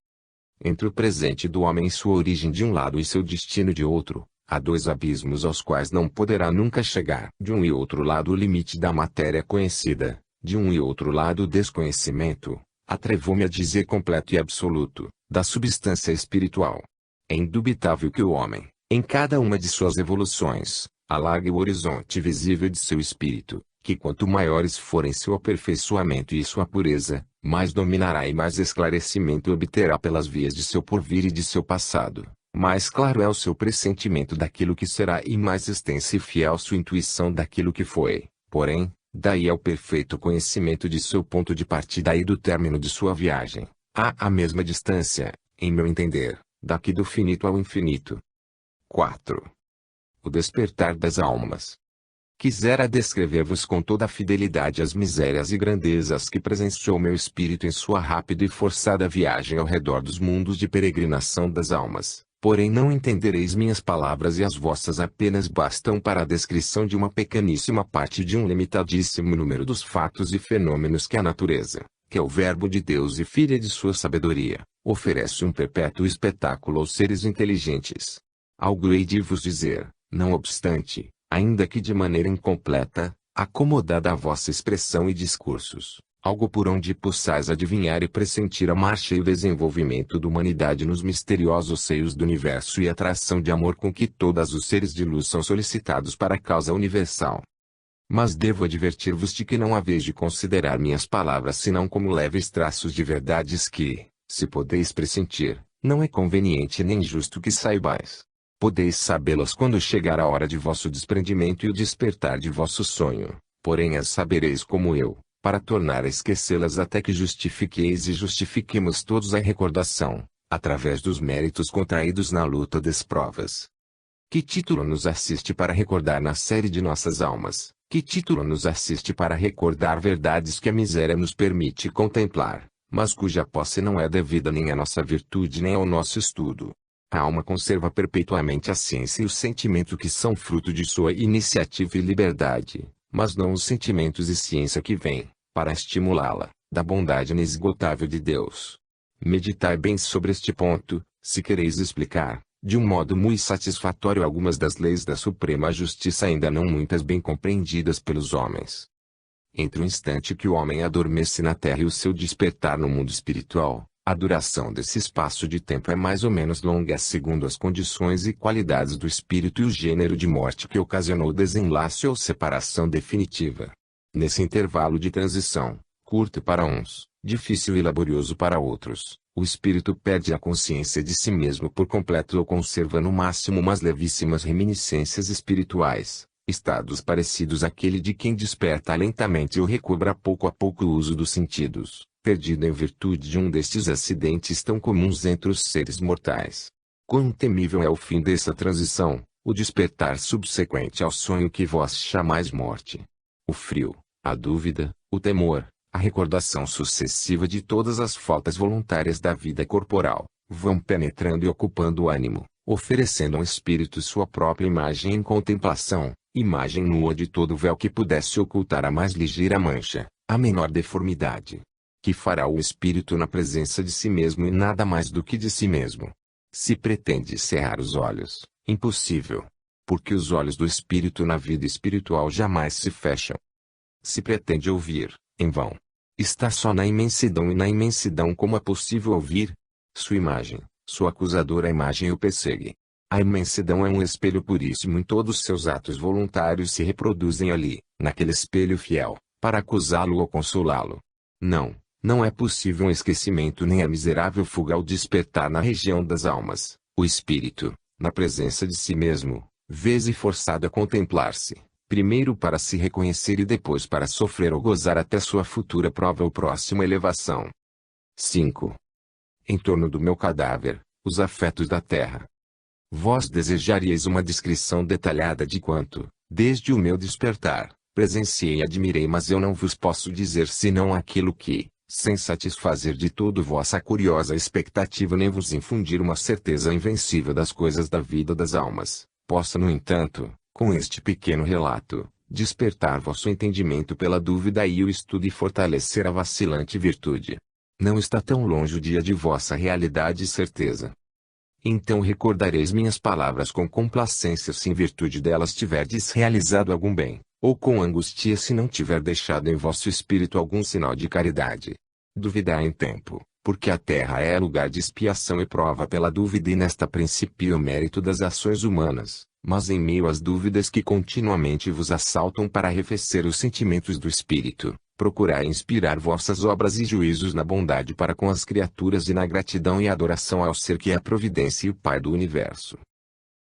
Entre o presente do homem e sua origem de um lado e seu destino de outro, há dois abismos aos quais não poderá nunca chegar. De um e outro lado o limite da matéria conhecida, de um e outro lado o desconhecimento, atrevo-me a dizer completo e absoluto, da substância espiritual. É indubitável que o homem, em cada uma de suas evoluções, alargue o horizonte visível de seu espírito, que quanto maiores forem seu aperfeiçoamento e sua pureza, mais dominará e mais esclarecimento obterá pelas vias de seu porvir e de seu passado. Mais claro é o seu pressentimento daquilo que será e mais extensa e fiel sua intuição daquilo que foi, porém, daí ao perfeito conhecimento de seu ponto de partida e do término de sua viagem, há a mesma distância, em meu entender, daqui do finito ao infinito. 4. O despertar das almas. Quisera descrever-vos com toda a fidelidade as misérias e grandezas que presenciou meu espírito em sua rápida e forçada viagem ao redor dos mundos de peregrinação das almas. Porém não entendereis minhas palavras e as vossas apenas bastam para a descrição de uma pequeníssima parte de um limitadíssimo número dos fatos e fenômenos que a natureza, que é o Verbo de Deus e filha de sua sabedoria, oferece um perpétuo espetáculo aos seres inteligentes. Algo hei de vos dizer, não obstante, ainda que de maneira incompleta, acomodada à vossa expressão e discursos, algo por onde possais adivinhar e pressentir a marcha e o desenvolvimento da humanidade nos misteriosos seios do universo e a atração de amor com que todos os seres de luz são solicitados para a causa universal. Mas devo advertir-vos de que não haveis de considerar minhas palavras senão como leves traços de verdades que, se podeis pressentir, não é conveniente nem justo que saibais. Podeis sabê-las quando chegar a hora de vosso desprendimento e o despertar de vosso sonho, porém as sabereis como eu, para tornar a esquecê-las até que justifiqueis e justifiquemos todos a recordação, através dos méritos contraídos na luta das provas. Que título nos assiste para recordar na série de nossas almas? Que título nos assiste para recordar verdades que a miséria nos permite contemplar, mas cuja posse não é devida nem à nossa virtude nem ao nosso estudo? A alma conserva perpetuamente a ciência e o sentimento que são fruto de sua iniciativa e liberdade, mas não os sentimentos e ciência que vêm, para estimulá-la, da bondade inesgotável de Deus. Meditai bem sobre este ponto, se quereis explicar, de um modo muito satisfatório algumas das leis da Suprema Justiça ainda não muitas bem compreendidas pelos homens. Entre o instante que o homem adormece na terra e o seu despertar no mundo espiritual, a duração desse espaço de tempo é mais ou menos longa segundo as condições e qualidades do espírito e o gênero de morte que ocasionou o desenlace ou separação definitiva. Nesse intervalo de transição, curto para uns, difícil e laborioso para outros, o espírito perde a consciência de si mesmo por completo ou conserva no máximo umas levíssimas reminiscências espirituais, estados parecidos àquele de quem desperta lentamente ou recobra pouco a pouco o uso dos sentidos, perdido em virtude de um destes acidentes tão comuns entre os seres mortais. Quão temível é o fim dessa transição, o despertar subsequente ao sonho que vós chamais morte. O frio, a dúvida, o temor, a recordação sucessiva de todas as faltas voluntárias da vida corporal, vão penetrando e ocupando o ânimo, oferecendo ao espírito sua própria imagem em contemplação, imagem nua de todo véu que pudesse ocultar a mais ligeira mancha, a menor deformidade. Que fará o espírito na presença de si mesmo e nada mais do que de si mesmo? Se pretende cerrar os olhos, impossível. Porque os olhos do espírito na vida espiritual jamais se fecham. Se pretende ouvir, em vão. Está só na imensidão e na imensidão como é possível ouvir? Sua imagem, sua acusadora imagem o persegue. A imensidão é um espelho puríssimo e todos seus atos voluntários se reproduzem ali, naquele espelho fiel, para acusá-lo ou consolá-lo. Não é possível um esquecimento nem a miserável fuga ao despertar na região das almas. O espírito, na presença de si mesmo, vê-se forçado a contemplar-se, primeiro para se reconhecer e depois para sofrer ou gozar até sua futura prova ou próxima elevação. 5. Em torno do meu cadáver, os afetos da terra. Vós desejaríeis uma descrição detalhada de quanto, desde o meu despertar, presenciei e admirei, mas eu não vos posso dizer senão aquilo que, sem satisfazer de todo vossa curiosa expectativa nem vos infundir uma certeza invencível das coisas da vida das almas, possa no entanto, com este pequeno relato, despertar vosso entendimento pela dúvida e o estudo e fortalecer a vacilante virtude. Não está tão longe o dia de vossa realidade e certeza. Então recordareis minhas palavras com complacência se em virtude delas tiverdes realizado algum bem, ou com angústia se não tiver deixado em vosso espírito algum sinal de caridade. Duvidai em tempo, porque a terra é lugar de expiação e prova pela dúvida e nesta principia o mérito das ações humanas, mas em meio às dúvidas que continuamente vos assaltam para arrefecer os sentimentos do espírito, procurai inspirar vossas obras e juízos na bondade para com as criaturas e na gratidão e adoração ao ser que é a providência e o Pai do universo.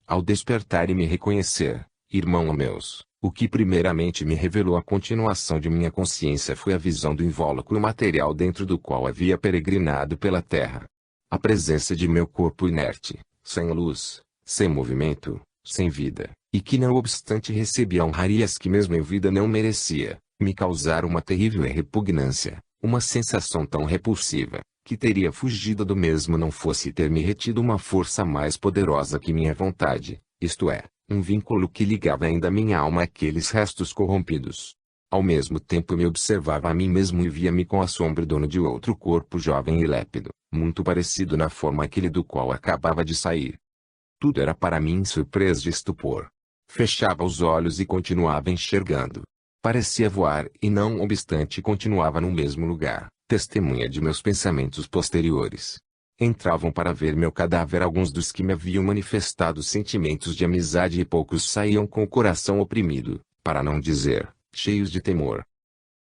Ao despertar e me reconhecer, irmão meus, o que primeiramente me revelou a continuação de minha consciência foi a visão do invólucro material dentro do qual havia peregrinado pela terra. A presença de meu corpo inerte, sem luz, sem movimento, sem vida, e que não obstante recebia honrarias que mesmo em vida não merecia, me causaram uma terrível repugnância, uma sensação tão repulsiva, que teria fugido do mesmo não fosse ter me retido uma força mais poderosa que minha vontade, isto é, um vínculo que ligava ainda minha alma àqueles restos corrompidos. Ao mesmo tempo me observava a mim mesmo e via-me com a sombra dono de outro corpo jovem e lépido, muito parecido na forma àquele do qual acabava de sair. Tudo era para mim surpresa e estupor. Fechava os olhos e continuava enxergando. Parecia voar e não obstante continuava no mesmo lugar, testemunha de meus pensamentos posteriores. Entravam para ver meu cadáver alguns dos que me haviam manifestado sentimentos de amizade e poucos saíam com o coração oprimido, para não dizer, cheios de temor.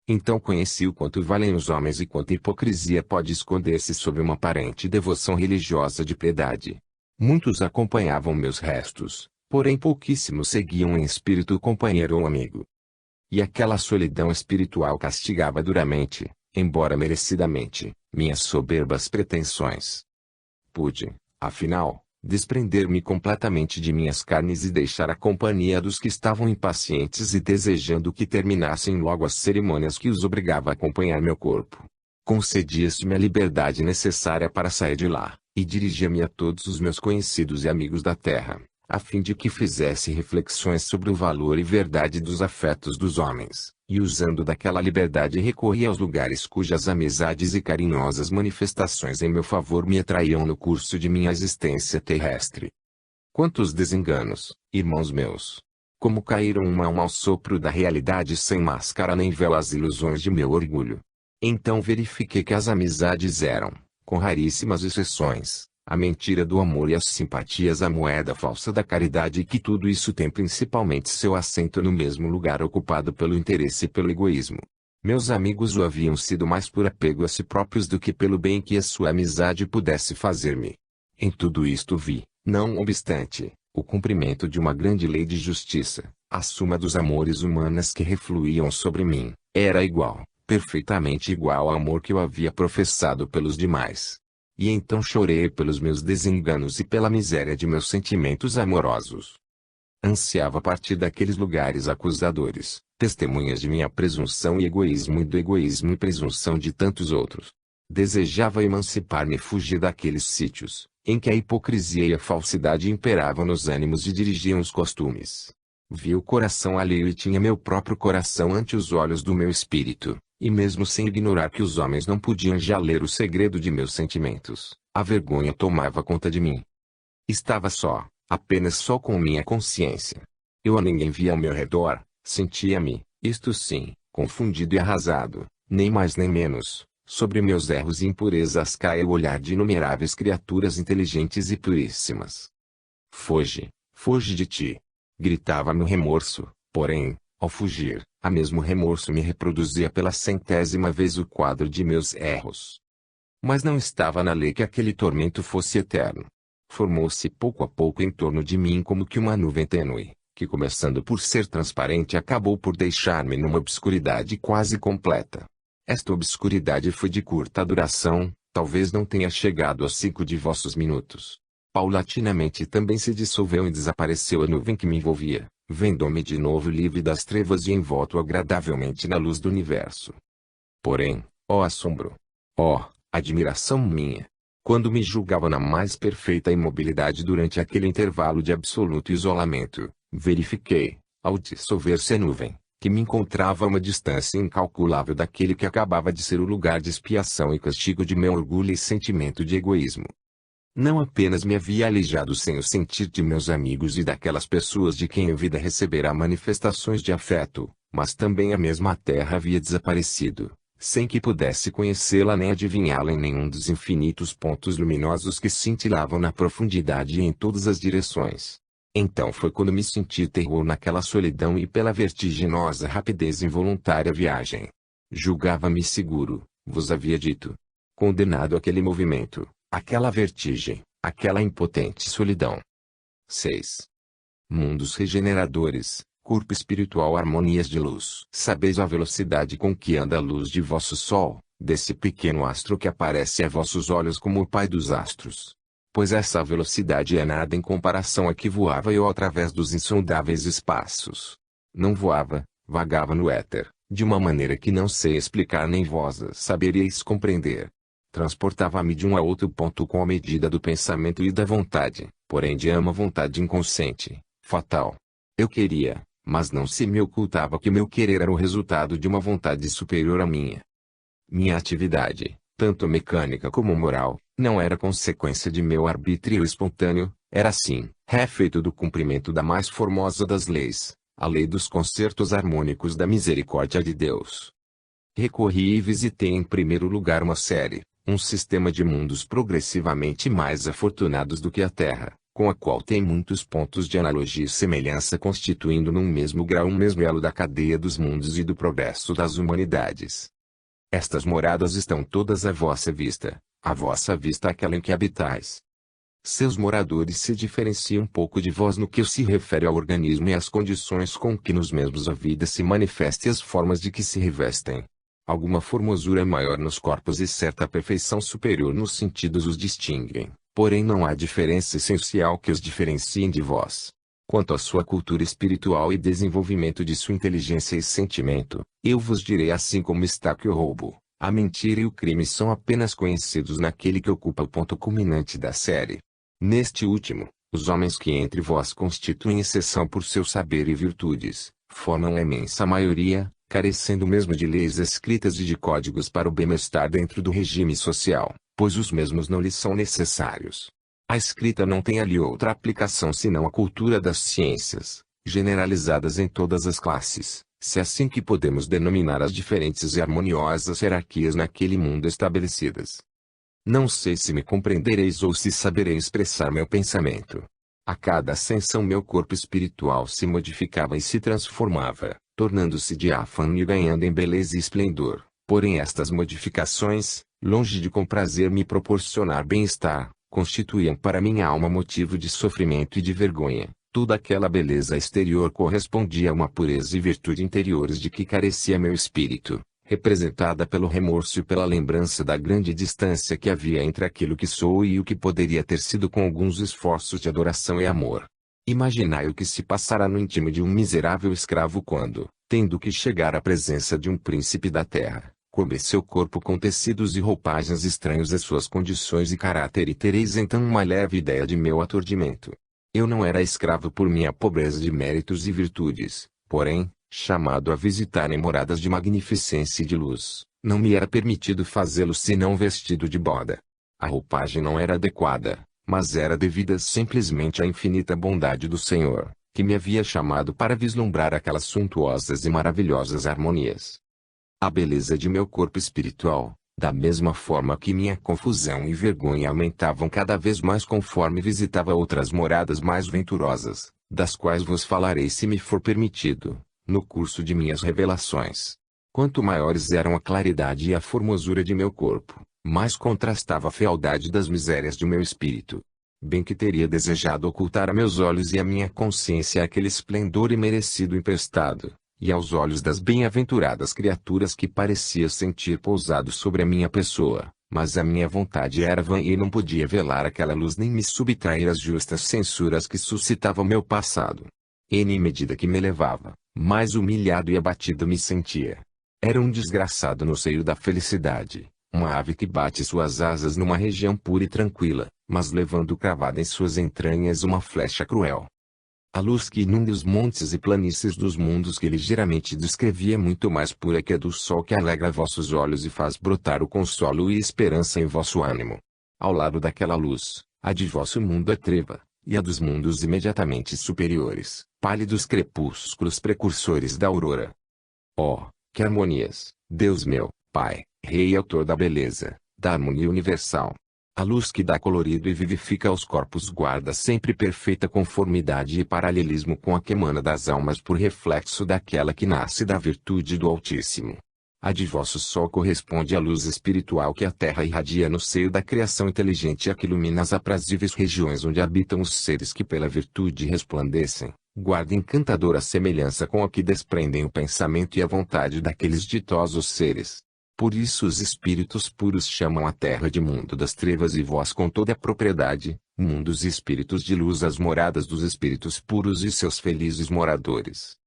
Então conheci o quanto valem os homens e quanta hipocrisia pode esconder-se sob uma aparente devoção religiosa de piedade. Muitos acompanhavam meus restos, porém pouquíssimos seguiam em espírito o companheiro ou amigo. E aquela solidão espiritual castigava duramente, embora merecidamente, minhas soberbas pretensões. Pude, afinal, desprender-me completamente de minhas carnes e deixar a companhia dos que estavam impacientes e desejando que terminassem logo as cerimônias que os obrigava a acompanhar meu corpo. Concedia-se-me a liberdade necessária para sair de lá, e dirigia-me a todos os meus conhecidos e amigos da terra, a fim de que fizesse reflexões sobre o valor e verdade dos afetos dos homens, e usando daquela liberdade recorria aos lugares cujas amizades e carinhosas manifestações em meu favor me atraíam no curso de minha existência terrestre. Quantos desenganos, irmãos meus! Como caíram uma a uma ao sopro da realidade sem máscara nem véu às ilusões de meu orgulho. Então verifiquei que as amizades eram, com raríssimas exceções, a mentira do amor e as simpatias a moeda falsa da caridade e que tudo isso tem principalmente seu assento no mesmo lugar ocupado pelo interesse e pelo egoísmo. Meus amigos o haviam sido mais por apego a si próprios do que pelo bem que a sua amizade pudesse fazer-me. Em tudo isto vi, não obstante, o cumprimento de uma grande lei de justiça, a suma dos amores humanos que refluíam sobre mim, era igual, perfeitamente igual ao amor que eu havia professado pelos demais. E então chorei pelos meus desenganos e pela miséria de meus sentimentos amorosos. Ansiava partir daqueles lugares acusadores, testemunhas de minha presunção e egoísmo e do egoísmo e presunção de tantos outros. Desejava emancipar-me e fugir daqueles sítios, em que a hipocrisia e a falsidade imperavam nos ânimos e dirigiam os costumes. Vi o coração alheio e tinha meu próprio coração ante os olhos do meu espírito. E mesmo sem ignorar que os homens não podiam já ler o segredo de meus sentimentos, a vergonha tomava conta de mim. Estava só, apenas só com minha consciência. Eu a ninguém via ao meu redor, sentia-me, isto sim, confundido e arrasado, nem mais nem menos, sobre meus erros e impurezas caia o olhar de inumeráveis criaturas inteligentes e puríssimas. Foge, foge de ti! Gritava-me o remorso, porém, ao fugir, a mesmo remorso me reproduzia pela 100ª vez o quadro de meus erros. Mas não estava na lei que aquele tormento fosse eterno. Formou-se pouco a pouco em torno de mim como que uma nuvem tênue, que começando por ser transparente acabou por deixar-me numa obscuridade quase completa. Esta obscuridade foi de curta duração, talvez não tenha chegado a 5 de vossos minutos. Paulatinamente também se dissolveu e desapareceu a nuvem que me envolvia, vendo-me de novo livre das trevas e envolto agradavelmente na luz do universo. Porém, ó assombro! Ó, admiração minha! Quando me julgava na mais perfeita imobilidade durante aquele intervalo de absoluto isolamento, verifiquei, ao dissolver-se a nuvem, que me encontrava a uma distância incalculável daquele que acabava de ser o lugar de expiação e castigo de meu orgulho e sentimento de egoísmo. Não apenas me havia alijado sem o sentir de meus amigos e daquelas pessoas de quem a vida receberá manifestações de afeto, mas também a mesma terra havia desaparecido, sem que pudesse conhecê-la nem adivinhá-la em nenhum dos infinitos pontos luminosos que cintilavam na profundidade e em todas as direções. Então foi quando me senti terror naquela solidão e pela vertiginosa rapidez involuntária viagem. Julgava-me seguro, vos havia dito. Condenado àquele movimento, àquela vertigem, àquela impotente solidão. 6. Mundos regeneradores, corpo espiritual, harmonias de luz. Sabeis a velocidade com que anda a luz de vosso sol, desse pequeno astro que aparece a vossos olhos como o pai dos astros. Pois essa velocidade é nada em comparação a que voava eu através dos insondáveis espaços. Não voava, vagava no éter, de uma maneira que não sei explicar nem vós saberíeis compreender. Transportava-me de um a outro ponto com a medida do pensamento e da vontade, porém de uma vontade inconsciente, fatal. Eu queria, mas não se me ocultava que meu querer era o resultado de uma vontade superior à minha. Minha atividade, tanto mecânica como moral, não era consequência de meu arbítrio espontâneo, era sim, refeito do cumprimento da mais formosa das leis, a lei dos concertos harmônicos da misericórdia de Deus. Recorri e visitei em primeiro lugar uma série, um sistema de mundos progressivamente mais afortunados do que a Terra, com a qual tem muitos pontos de analogia e semelhança, constituindo num mesmo grau um mesmo elo da cadeia dos mundos e do progresso das humanidades. Estas moradas estão todas à vossa vista aquela em que habitais. Seus moradores se diferenciam um pouco de vós no que se refere ao organismo e às condições com que nos mesmos a vida se manifesta e as formas de que se revestem. Alguma formosura maior nos corpos e certa perfeição superior nos sentidos os distinguem, porém não há diferença essencial que os diferenciem de vós. Quanto à sua cultura espiritual e desenvolvimento de sua inteligência e sentimento, eu vos direi assim como está que o roubo, a mentira e o crime são apenas conhecidos naquele que ocupa o ponto culminante da série. Neste último, os homens que entre vós constituem exceção por seu saber e virtudes, formam a imensa maioria, carecendo mesmo de leis escritas e de códigos para o bem-estar dentro do regime social, pois os mesmos não lhes são necessários. A escrita não tem ali outra aplicação senão a cultura das ciências, generalizadas em todas as classes, se assim que podemos denominar as diferentes e harmoniosas hierarquias naquele mundo estabelecidas. Não sei se me compreendereis ou se saberei expressar meu pensamento. A cada ascensão meu corpo espiritual se modificava e se transformava, tornando-se diáfano e ganhando em beleza e esplendor. Porém estas modificações, longe de comprazer-me e proporcionar bem-estar, constituíam para minha alma motivo de sofrimento e de vergonha. Toda aquela beleza exterior correspondia a uma pureza e virtude interiores de que carecia meu espírito, representada pelo remorso e pela lembrança da grande distância que havia entre aquilo que sou e o que poderia ter sido com alguns esforços de adoração e amor. Imaginai o que se passará no íntimo de um miserável escravo quando, tendo que chegar à presença de um príncipe da terra, cobre seu corpo com tecidos e roupagens estranhos às suas condições e caráter, e tereis então uma leve ideia de meu aturdimento. Eu não era escravo por minha pobreza de méritos e virtudes, porém, chamado a visitar em moradas de magnificência e de luz, não me era permitido fazê-lo senão vestido de boda. A roupagem não era adequada, mas era devida simplesmente à infinita bondade do Senhor, que me havia chamado para vislumbrar aquelas suntuosas e maravilhosas harmonias. A beleza de meu corpo espiritual, da mesma forma que minha confusão e vergonha aumentavam cada vez mais conforme visitava outras moradas mais venturosas, das quais vos falarei se me for permitido, no curso de minhas revelações. Quanto maiores eram a claridade e a formosura de meu corpo, mais contrastava a fealdade das misérias de meu espírito. Bem que teria desejado ocultar a meus olhos e a minha consciência aquele esplendor imerecido emprestado, e aos olhos das bem-aventuradas criaturas que parecia sentir pousado sobre a minha pessoa, mas a minha vontade era vã e não podia velar aquela luz nem me subtrair as justas censuras que suscitava meu passado. Em medida que me elevava, mais humilhado e abatido me sentia. Era um desgraçado no seio da felicidade, uma ave que bate suas asas numa região pura e tranquila, mas levando cravada em suas entranhas uma flecha cruel. A luz que inunda os montes e planícies dos mundos que ligeiramente descrevia é muito mais pura que a do sol que alegra vossos olhos e faz brotar o consolo e esperança em vosso ânimo. Ao lado daquela luz, a de vosso mundo é treva, e a dos mundos imediatamente superiores, pálidos crepúsculos precursores da aurora. Oh, que harmonias, Deus meu, Pai, Rei e Autor da beleza, da harmonia universal! A luz que dá colorido e vivifica aos corpos guarda sempre perfeita conformidade e paralelismo com a que emana das almas por reflexo daquela que nasce da virtude do Altíssimo. A de vosso sol corresponde à luz espiritual que a terra irradia no seio da criação inteligente e a que ilumina as aprazíveis regiões onde habitam os seres que pela virtude resplandecem, guarda encantadora semelhança com a que desprendem o pensamento e a vontade daqueles ditosos seres. Por isso os espíritos puros chamam a terra de mundo das trevas e vós com toda a propriedade, mundos e espíritos de luz as moradas dos espíritos puros e seus felizes moradores.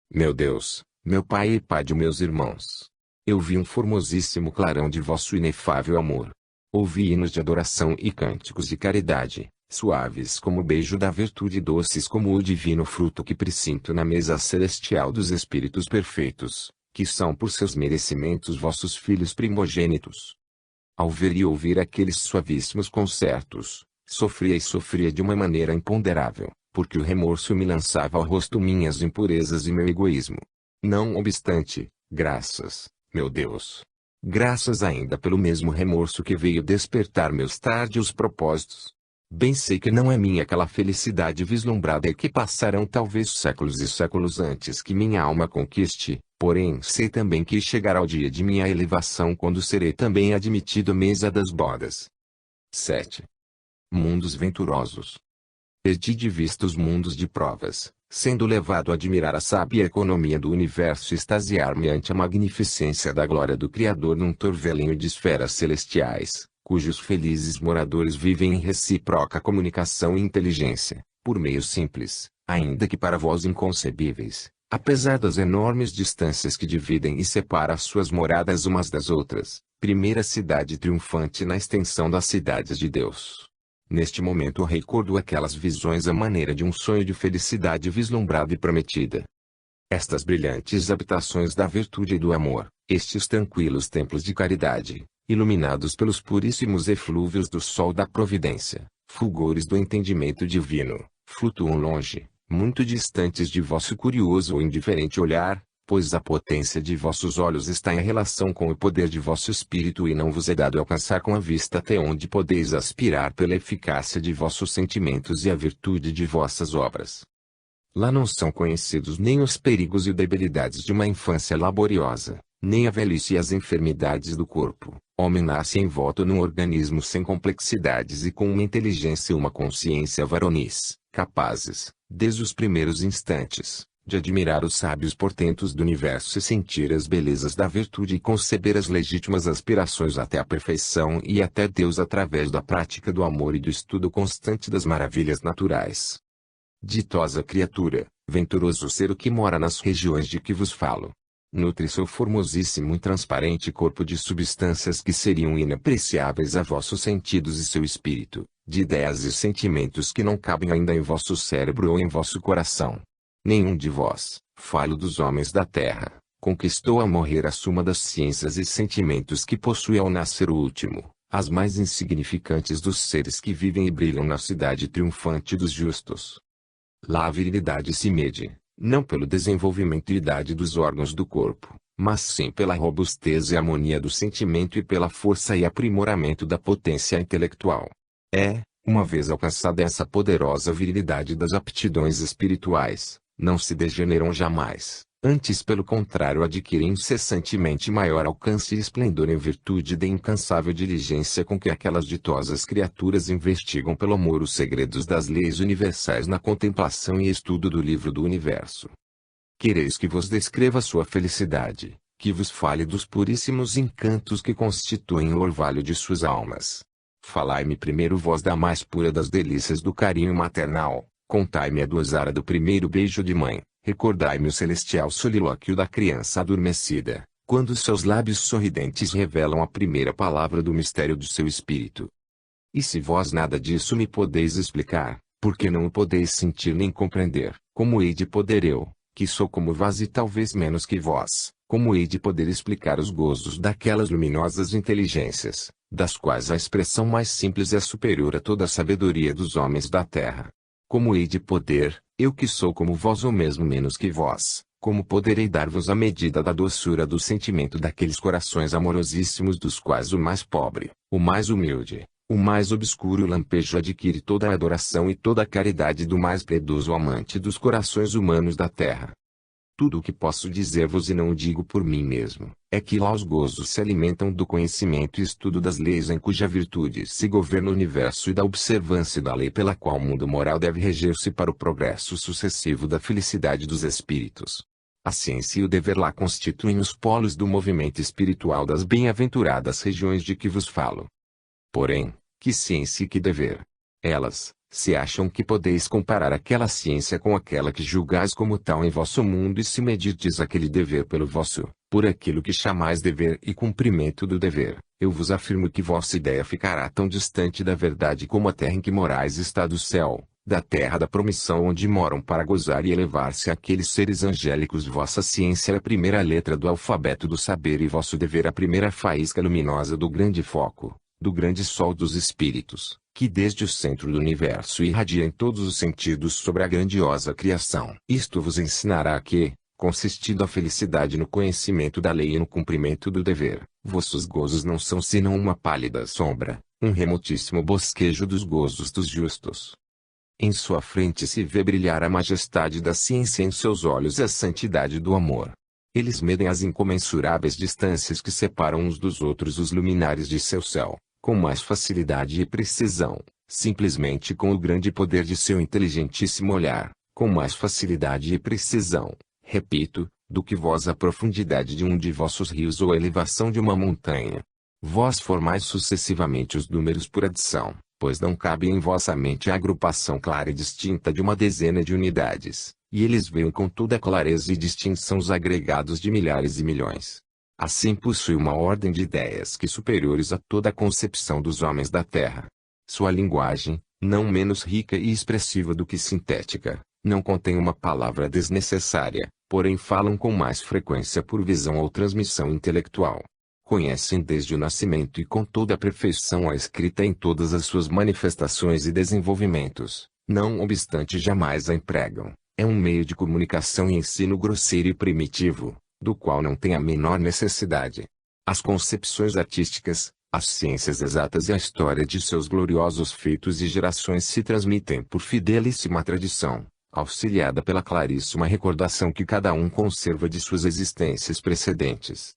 Meu Deus, meu Pai e Pai de meus irmãos! Eu vi um formosíssimo clarão de vosso inefável amor. Ouvi hinos de adoração e cânticos de caridade, suaves como o beijo da virtude e doces como o divino fruto que presinto na mesa celestial dos espíritos perfeitos, que são por seus merecimentos vossos filhos primogênitos. Ao ver e ouvir aqueles suavíssimos concertos, sofria e sofria de uma maneira imponderável, porque o remorso me lançava ao rosto minhas impurezas e meu egoísmo. Não obstante, graças, meu Deus. Graças ainda pelo mesmo remorso que veio despertar meus tardios propósitos. Bem sei que não é minha aquela felicidade vislumbrada e que passarão talvez séculos e séculos antes que minha alma conquiste, porém sei também que chegará o dia de minha elevação quando serei também admitido à mesa das bodas. 7. Mundos venturosos. Perdi de vista os mundos de provas, sendo levado a admirar a sábia economia do universo e extasiar-me ante a magnificência da glória do Criador num torvelinho de esferas celestiais, cujos felizes moradores vivem em recíproca comunicação e inteligência, por meios simples, ainda que para vós inconcebíveis, apesar das enormes distâncias que dividem e separam as suas moradas umas das outras, primeira cidade triunfante na extensão das cidades de Deus. Neste momento recordo aquelas visões à maneira de um sonho de felicidade vislumbrada e prometida. Estas brilhantes habitações da virtude e do amor, estes tranquilos templos de caridade, iluminados pelos puríssimos eflúvios do sol da providência, fulgores do entendimento divino, flutuam longe, muito distantes de vosso curioso ou indiferente olhar, pois a potência de vossos olhos está em relação com o poder de vosso espírito e não vos é dado alcançar com a vista até onde podeis aspirar pela eficácia de vossos sentimentos e a virtude de vossas obras. Lá não são conhecidos nem os perigos e debilidades de uma infância laboriosa, nem a velhice e as enfermidades do corpo. Homem nasce envolto num organismo sem complexidades e com uma inteligência e uma consciência varonis, capazes, desde os primeiros instantes, de admirar os sábios portentos do universo e sentir as belezas da virtude e conceber as legítimas aspirações até a perfeição e até Deus através da prática do amor e do estudo constante das maravilhas naturais. Ditosa criatura, venturoso ser o que mora nas regiões de que vos falo. Nutre seu formosíssimo e transparente corpo de substâncias que seriam inapreciáveis a vossos sentidos e seu espírito, de ideias e sentimentos que não cabem ainda em vosso cérebro ou em vosso coração. Nenhum de vós, falho dos homens da terra, conquistou a morrer a suma das ciências e sentimentos que possui ao nascer o último, as mais insignificantes dos seres que vivem e brilham na cidade triunfante dos justos. Lá a virilidade se mede, não pelo desenvolvimento e idade dos órgãos do corpo, mas sim pela robustez e harmonia do sentimento e pela força e aprimoramento da potência intelectual. Uma vez alcançada essa poderosa virilidade das aptidões espirituais, não se degeneram jamais, antes pelo contrário adquirem incessantemente maior alcance e esplendor em virtude da incansável diligência com que aquelas ditosas criaturas investigam pelo amor os segredos das leis universais na contemplação e estudo do livro do universo. Quereis que vos descreva sua felicidade, que vos fale dos puríssimos encantos que constituem o orvalho de suas almas. Falai-me primeiro vós da mais pura das delícias do carinho maternal, contai-me a dosara do primeiro beijo de mãe, recordai-me o celestial solilóquio da criança adormecida, quando seus lábios sorridentes revelam a primeira palavra do mistério do seu espírito. E se vós nada disso me podeis explicar, porque não o podeis sentir nem compreender, como hei de poder eu, que sou como vós e talvez menos que vós, como hei de poder explicar os gozos daquelas luminosas inteligências, das quais a expressão mais simples é superior a toda a sabedoria dos homens da terra? Como hei de poder, eu que sou como vós ou mesmo menos que vós, como poderei dar-vos a medida da doçura do sentimento daqueles corações amorosíssimos dos quais o mais pobre, o mais humilde, o mais obscuro lampejo adquire toda a adoração e toda a caridade do mais piedoso amante dos corações humanos da terra? Tudo o que posso dizer-vos e não o digo por mim mesmo, é que lá os gozos se alimentam do conhecimento e estudo das leis em cuja virtude se governa o universo e da observância da lei pela qual o mundo moral deve reger-se para o progresso sucessivo da felicidade dos espíritos. A ciência e o dever lá constituem os polos do movimento espiritual das bem-aventuradas regiões de que vos falo. Porém, que ciência e que dever? Elas, se acham que podeis comparar aquela ciência com aquela que julgais como tal em vosso mundo e se medirdes aquele dever pelo vosso, por aquilo que chamais dever e cumprimento do dever, eu vos afirmo que vossa ideia ficará tão distante da verdade como a terra em que morais está do céu, da terra da promissão onde moram para gozar e elevar-se aqueles seres angélicos. Vossa ciência é a primeira letra do alfabeto do saber e vosso dever a primeira faísca luminosa do grande foco, do grande sol dos espíritos, que desde o centro do universo irradia em todos os sentidos sobre a grandiosa criação. Isto vos ensinará que, consistindo a felicidade no conhecimento da lei e no cumprimento do dever, vossos gozos não são senão uma pálida sombra, um remotíssimo bosquejo dos gozos dos justos. Em sua frente se vê brilhar a majestade da ciência, em seus olhos a santidade do amor. Eles medem as incomensuráveis distâncias que separam uns dos outros os luminares de seu céu, com mais facilidade e precisão, simplesmente com o grande poder de seu inteligentíssimo olhar, com mais facilidade e precisão, repito, do que vós a profundidade de um de vossos rios ou a elevação de uma montanha. Vós formais sucessivamente os números por adição, pois não cabe em vossa mente a agrupação clara e distinta de uma dezena de unidades, e eles veem com toda a clareza e distinção os agregados de milhares e milhões. Assim possui uma ordem de ideias que superiores a toda a concepção dos homens da terra. Sua linguagem, não menos rica e expressiva do que sintética, não contém uma palavra desnecessária, porém falam com mais frequência por visão ou transmissão intelectual. Conhecem desde o nascimento e com toda a perfeição a escrita em todas as suas manifestações e desenvolvimentos, não obstante jamais a empregam. É um meio de comunicação e ensino grosseiro e primitivo, do qual não tem a menor necessidade. As concepções artísticas, as ciências exatas e a história de seus gloriosos feitos e gerações se transmitem por fidelíssima tradição, auxiliada pela claríssima recordação que cada um conserva de suas existências precedentes.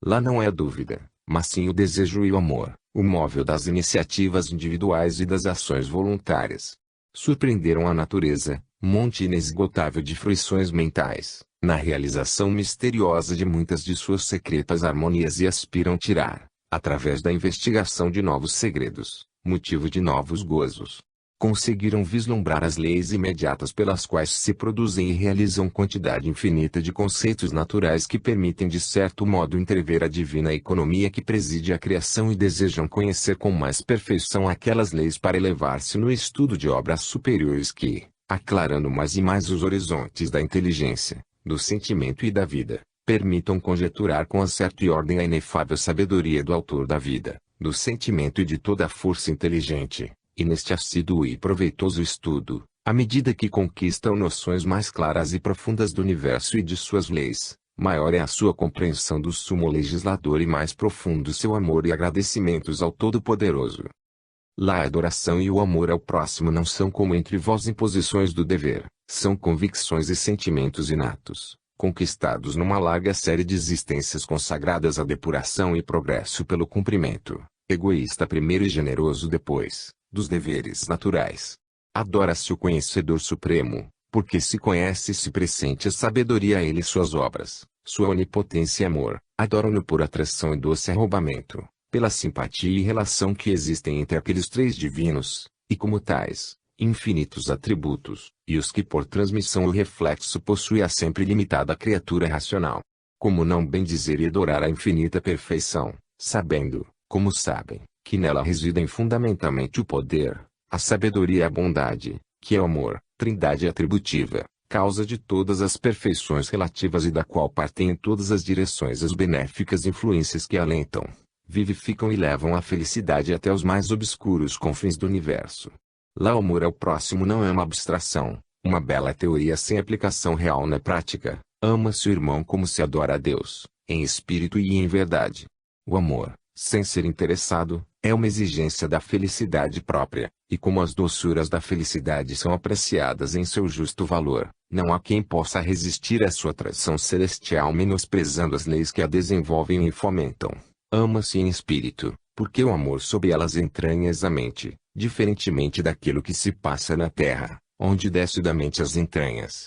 Lá não é a dúvida, mas sim o desejo e o amor, o móvel das iniciativas individuais e das ações voluntárias. Surpreenderam a natureza, monte inesgotável de fruições mentais, na realização misteriosa de muitas de suas secretas harmonias e aspiram tirar, através da investigação de novos segredos, motivo de novos gozos. Conseguiram vislumbrar as leis imediatas pelas quais se produzem e realizam quantidade infinita de conceitos naturais que permitem de certo modo entrever a divina economia que preside a criação e desejam conhecer com mais perfeição aquelas leis para elevar-se no estudo de obras superiores que, aclarando mais e mais os horizontes da inteligência, do sentimento e da vida, permitam conjecturar com acerto e ordem a inefável sabedoria do autor da vida, do sentimento e de toda a força inteligente. E neste assíduo e proveitoso estudo, à medida que conquistam noções mais claras e profundas do universo e de suas leis, maior é a sua compreensão do sumo legislador e mais profundo seu amor e agradecimentos ao Todo-Poderoso. Lá a adoração e o amor ao próximo não são como entre vós imposições do dever, são convicções e sentimentos inatos, conquistados numa larga série de existências consagradas à depuração e progresso pelo cumprimento, egoísta primeiro e generoso depois, dos deveres naturais. Adora-se o conhecedor supremo, porque se conhece e se pressente a sabedoria a ele suas obras, sua onipotência e amor, adoram-no por atração e doce arrombamento, pela simpatia e relação que existem entre aqueles três divinos, e como tais, infinitos atributos, e os que por transmissão ou reflexo possui a sempre limitada criatura racional. Como não bem dizer e adorar a infinita perfeição, sabendo, como sabem, que nela residem fundamentalmente o poder, a sabedoria e a bondade, que é o amor, trindade atributiva, causa de todas as perfeições relativas e da qual partem em todas as direções as benéficas influências que alentam, vivificam e levam a felicidade até os mais obscuros confins do universo. Lá o amor ao próximo não é uma abstração, uma bela teoria sem aplicação real na prática. Ama-se o irmão como se adora a Deus, em espírito e em verdade. O amor, sem ser interessado, é uma exigência da felicidade própria, e como as doçuras da felicidade são apreciadas em seu justo valor, não há quem possa resistir à sua atração celestial menosprezando as leis que a desenvolvem e fomentam. Ama-se em espírito, porque o amor sob elas entranhas a mente, diferentemente daquilo que se passa na terra, onde desce da mente as entranhas.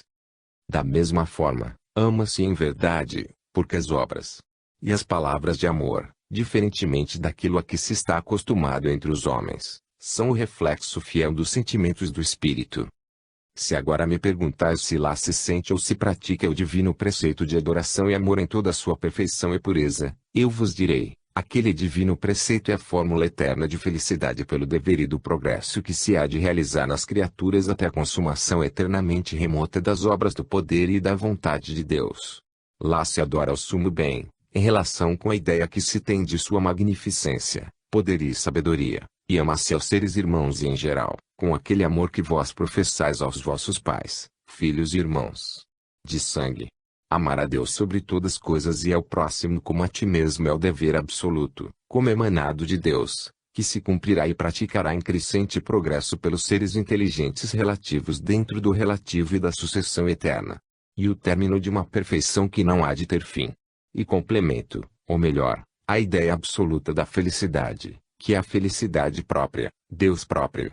Da mesma forma, ama-se em verdade, porque as obras e as palavras de amor, diferentemente daquilo a que se está acostumado entre os homens, são o reflexo fiel dos sentimentos do espírito. Se agora me perguntais se lá se sente ou se pratica o divino preceito de adoração e amor em toda a sua perfeição e pureza, eu vos direi, Aquele divino preceito é a fórmula eterna de felicidade pelo dever e do progresso que se há de realizar nas criaturas até a consumação eternamente remota das obras do poder e da vontade de Deus. Lá se adora o sumo bem, em relação com a ideia que se tem de sua magnificência, poder e sabedoria, e ama-se aos seres irmãos e em geral, com aquele amor que vós professais aos vossos pais, filhos e irmãos de sangue. Amar a Deus sobre todas as coisas e ao próximo como a ti mesmo é o dever absoluto, como emanado de Deus, que se cumprirá e praticará em crescente progresso pelos seres inteligentes relativos dentro do relativo e da sucessão eterna. E o término de uma perfeição que não há de ter fim. E complemento, ou melhor, a ideia absoluta da felicidade, que é a felicidade própria, Deus próprio.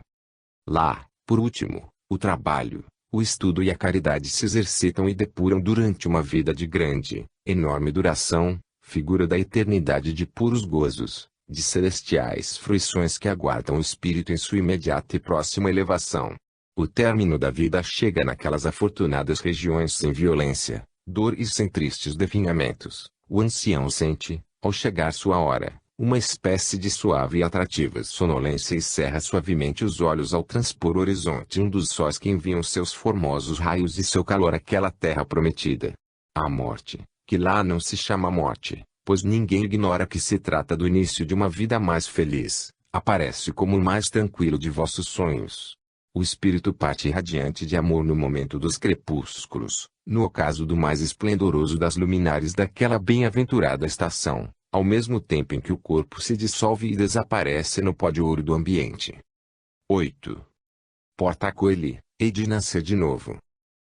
Lá, por último, o trabalho, o estudo e a caridade se exercitam e depuram durante uma vida de grande, enorme duração, figura da eternidade de puros gozos, de celestiais fruições que aguardam o espírito em sua imediata e próxima elevação. O término da vida chega naquelas afortunadas regiões sem violência, dor e sem tristes definhamentos. O ancião sente, ao chegar sua hora, uma espécie de suave e atrativa sonolência e cerra suavemente os olhos ao transpor o horizonte um dos sóis que enviam seus formosos raios e seu calor àquela terra prometida. A morte, que lá não se chama morte, pois ninguém ignora que se trata do início de uma vida mais feliz, aparece como o mais tranquilo de vossos sonhos. O espírito parte radiante de amor no momento dos crepúsculos, no ocaso do mais esplendoroso das luminares daquela bem-aventurada estação, ao mesmo tempo em que o corpo se dissolve e desaparece no pó de ouro do ambiente. 8. Porta coeli, hei de nascer de novo.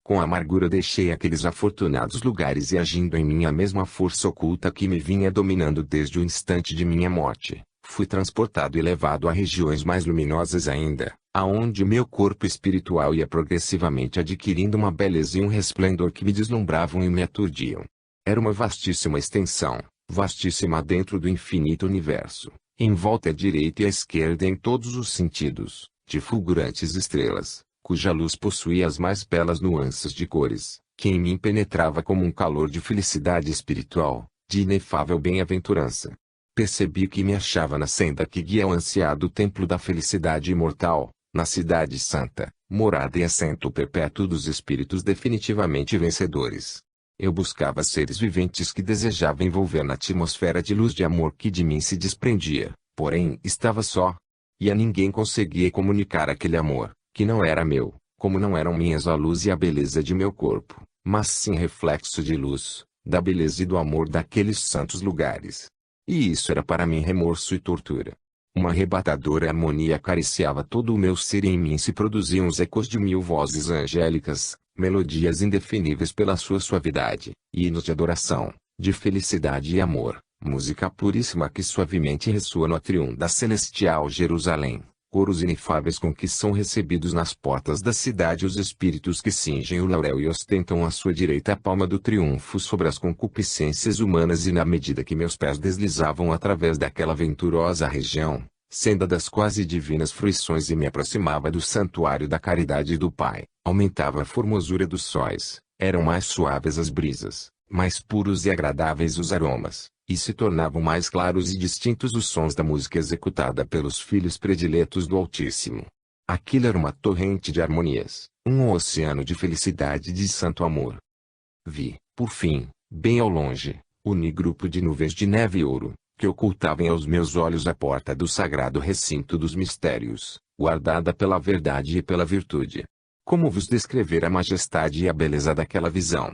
Com amargura deixei aqueles afortunados lugares e agindo em mim a mesma força oculta que me vinha dominando desde o instante de minha morte, fui transportado e levado a regiões mais luminosas ainda, aonde meu corpo espiritual ia progressivamente adquirindo uma beleza e um resplendor que me deslumbravam e me aturdiam. Era uma vastíssima extensão, vastíssima dentro do infinito universo, em volta à direita e à esquerda em todos os sentidos, de fulgurantes estrelas, cuja luz possuía as mais belas nuances de cores, que em mim penetrava como um calor de felicidade espiritual, de inefável bem-aventurança. Percebi que me achava na senda que guia ao ansiado templo da felicidade imortal, na cidade santa, morada e assento perpétuo dos espíritos definitivamente vencedores. Eu buscava seres viventes que desejava envolver na atmosfera de luz de amor que de mim se desprendia, porém estava só. E a ninguém conseguia comunicar aquele amor, que não era meu, como não eram minhas a luz e a beleza de meu corpo, mas sim reflexo de luz, da beleza e do amor daqueles santos lugares. E isso era para mim remorso e tortura. Uma arrebatadora harmonia acariciava todo o meu ser e em mim se produziam os ecos de 1000 vozes angélicas, melodias indefiníveis pela sua suavidade, hinos de adoração, de felicidade e amor, música puríssima que suavemente ressoa no atrium da celestial Jerusalém, coros inefáveis com que são recebidos nas portas da cidade os espíritos que cingem o laurel e ostentam à sua direita a palma do triunfo sobre as concupiscências humanas e na medida que meus pés deslizavam através daquela venturosa região, senda das quase divinas fruições e me aproximava do santuário da caridade do Pai, aumentava a formosura dos sóis, eram mais suaves as brisas, mais puros e agradáveis os aromas, e se tornavam mais claros e distintos os sons da música executada pelos filhos prediletos do Altíssimo. Aquilo era uma torrente de harmonias, um oceano de felicidade e de santo amor. Vi, por fim, bem ao longe, grupo de nuvens de neve e ouro, que ocultavam aos meus olhos a porta do sagrado recinto dos mistérios, guardada pela verdade e pela virtude. Como vos descrever a majestade e a beleza daquela visão?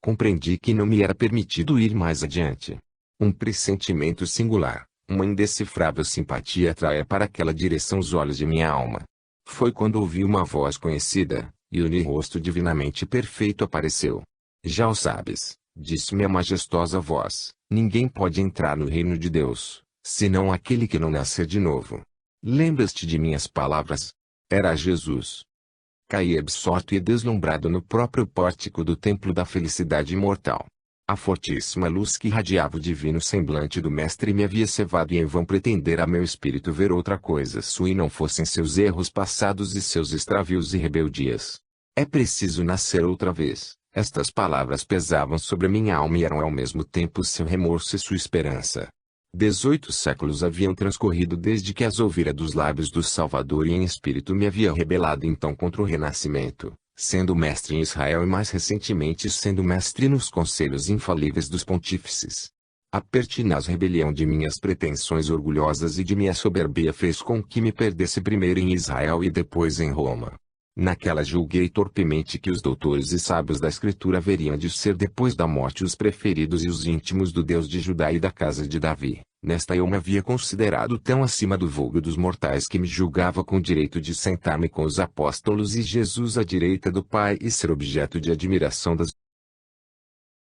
Compreendi que não me era permitido ir mais adiante. Um pressentimento singular, uma indecifrável simpatia atraía para aquela direção os olhos de minha alma. Foi quando ouvi uma voz conhecida, e o rosto divinamente perfeito apareceu. Já o sabes, disse-me a majestosa voz, ninguém pode entrar no reino de Deus, senão aquele que não nascer de novo. Lembras-te de minhas palavras? Era Jesus. Caí absorto e deslumbrado no próprio pórtico do templo da felicidade imortal. A fortíssima luz que irradiava o divino semblante do Mestre me havia cevado e em vão pretender a meu espírito ver outra coisa sua e não fossem seus erros passados e seus extravios e rebeldias. É preciso nascer outra vez. Estas palavras pesavam sobre minha alma e eram ao mesmo tempo seu remorso e sua esperança. 18 séculos haviam transcorrido desde que as ouvira dos lábios do Salvador e em espírito me havia rebelado então contra o renascimento, sendo mestre em Israel e mais recentemente sendo mestre nos conselhos infalíveis dos pontífices. A pertinaz rebelião de minhas pretensões orgulhosas e de minha soberbia fez com que me perdesse primeiro em Israel e depois em Roma. Naquela julguei torpemente que os doutores e sábios da Escritura haveriam de ser depois da morte os preferidos e os íntimos do Deus de Judá e da casa de Davi. Nesta eu me havia considerado tão acima do vulgo dos mortais que me julgava com direito de sentar-me com os apóstolos e Jesus à direita do Pai e ser objeto de admiração das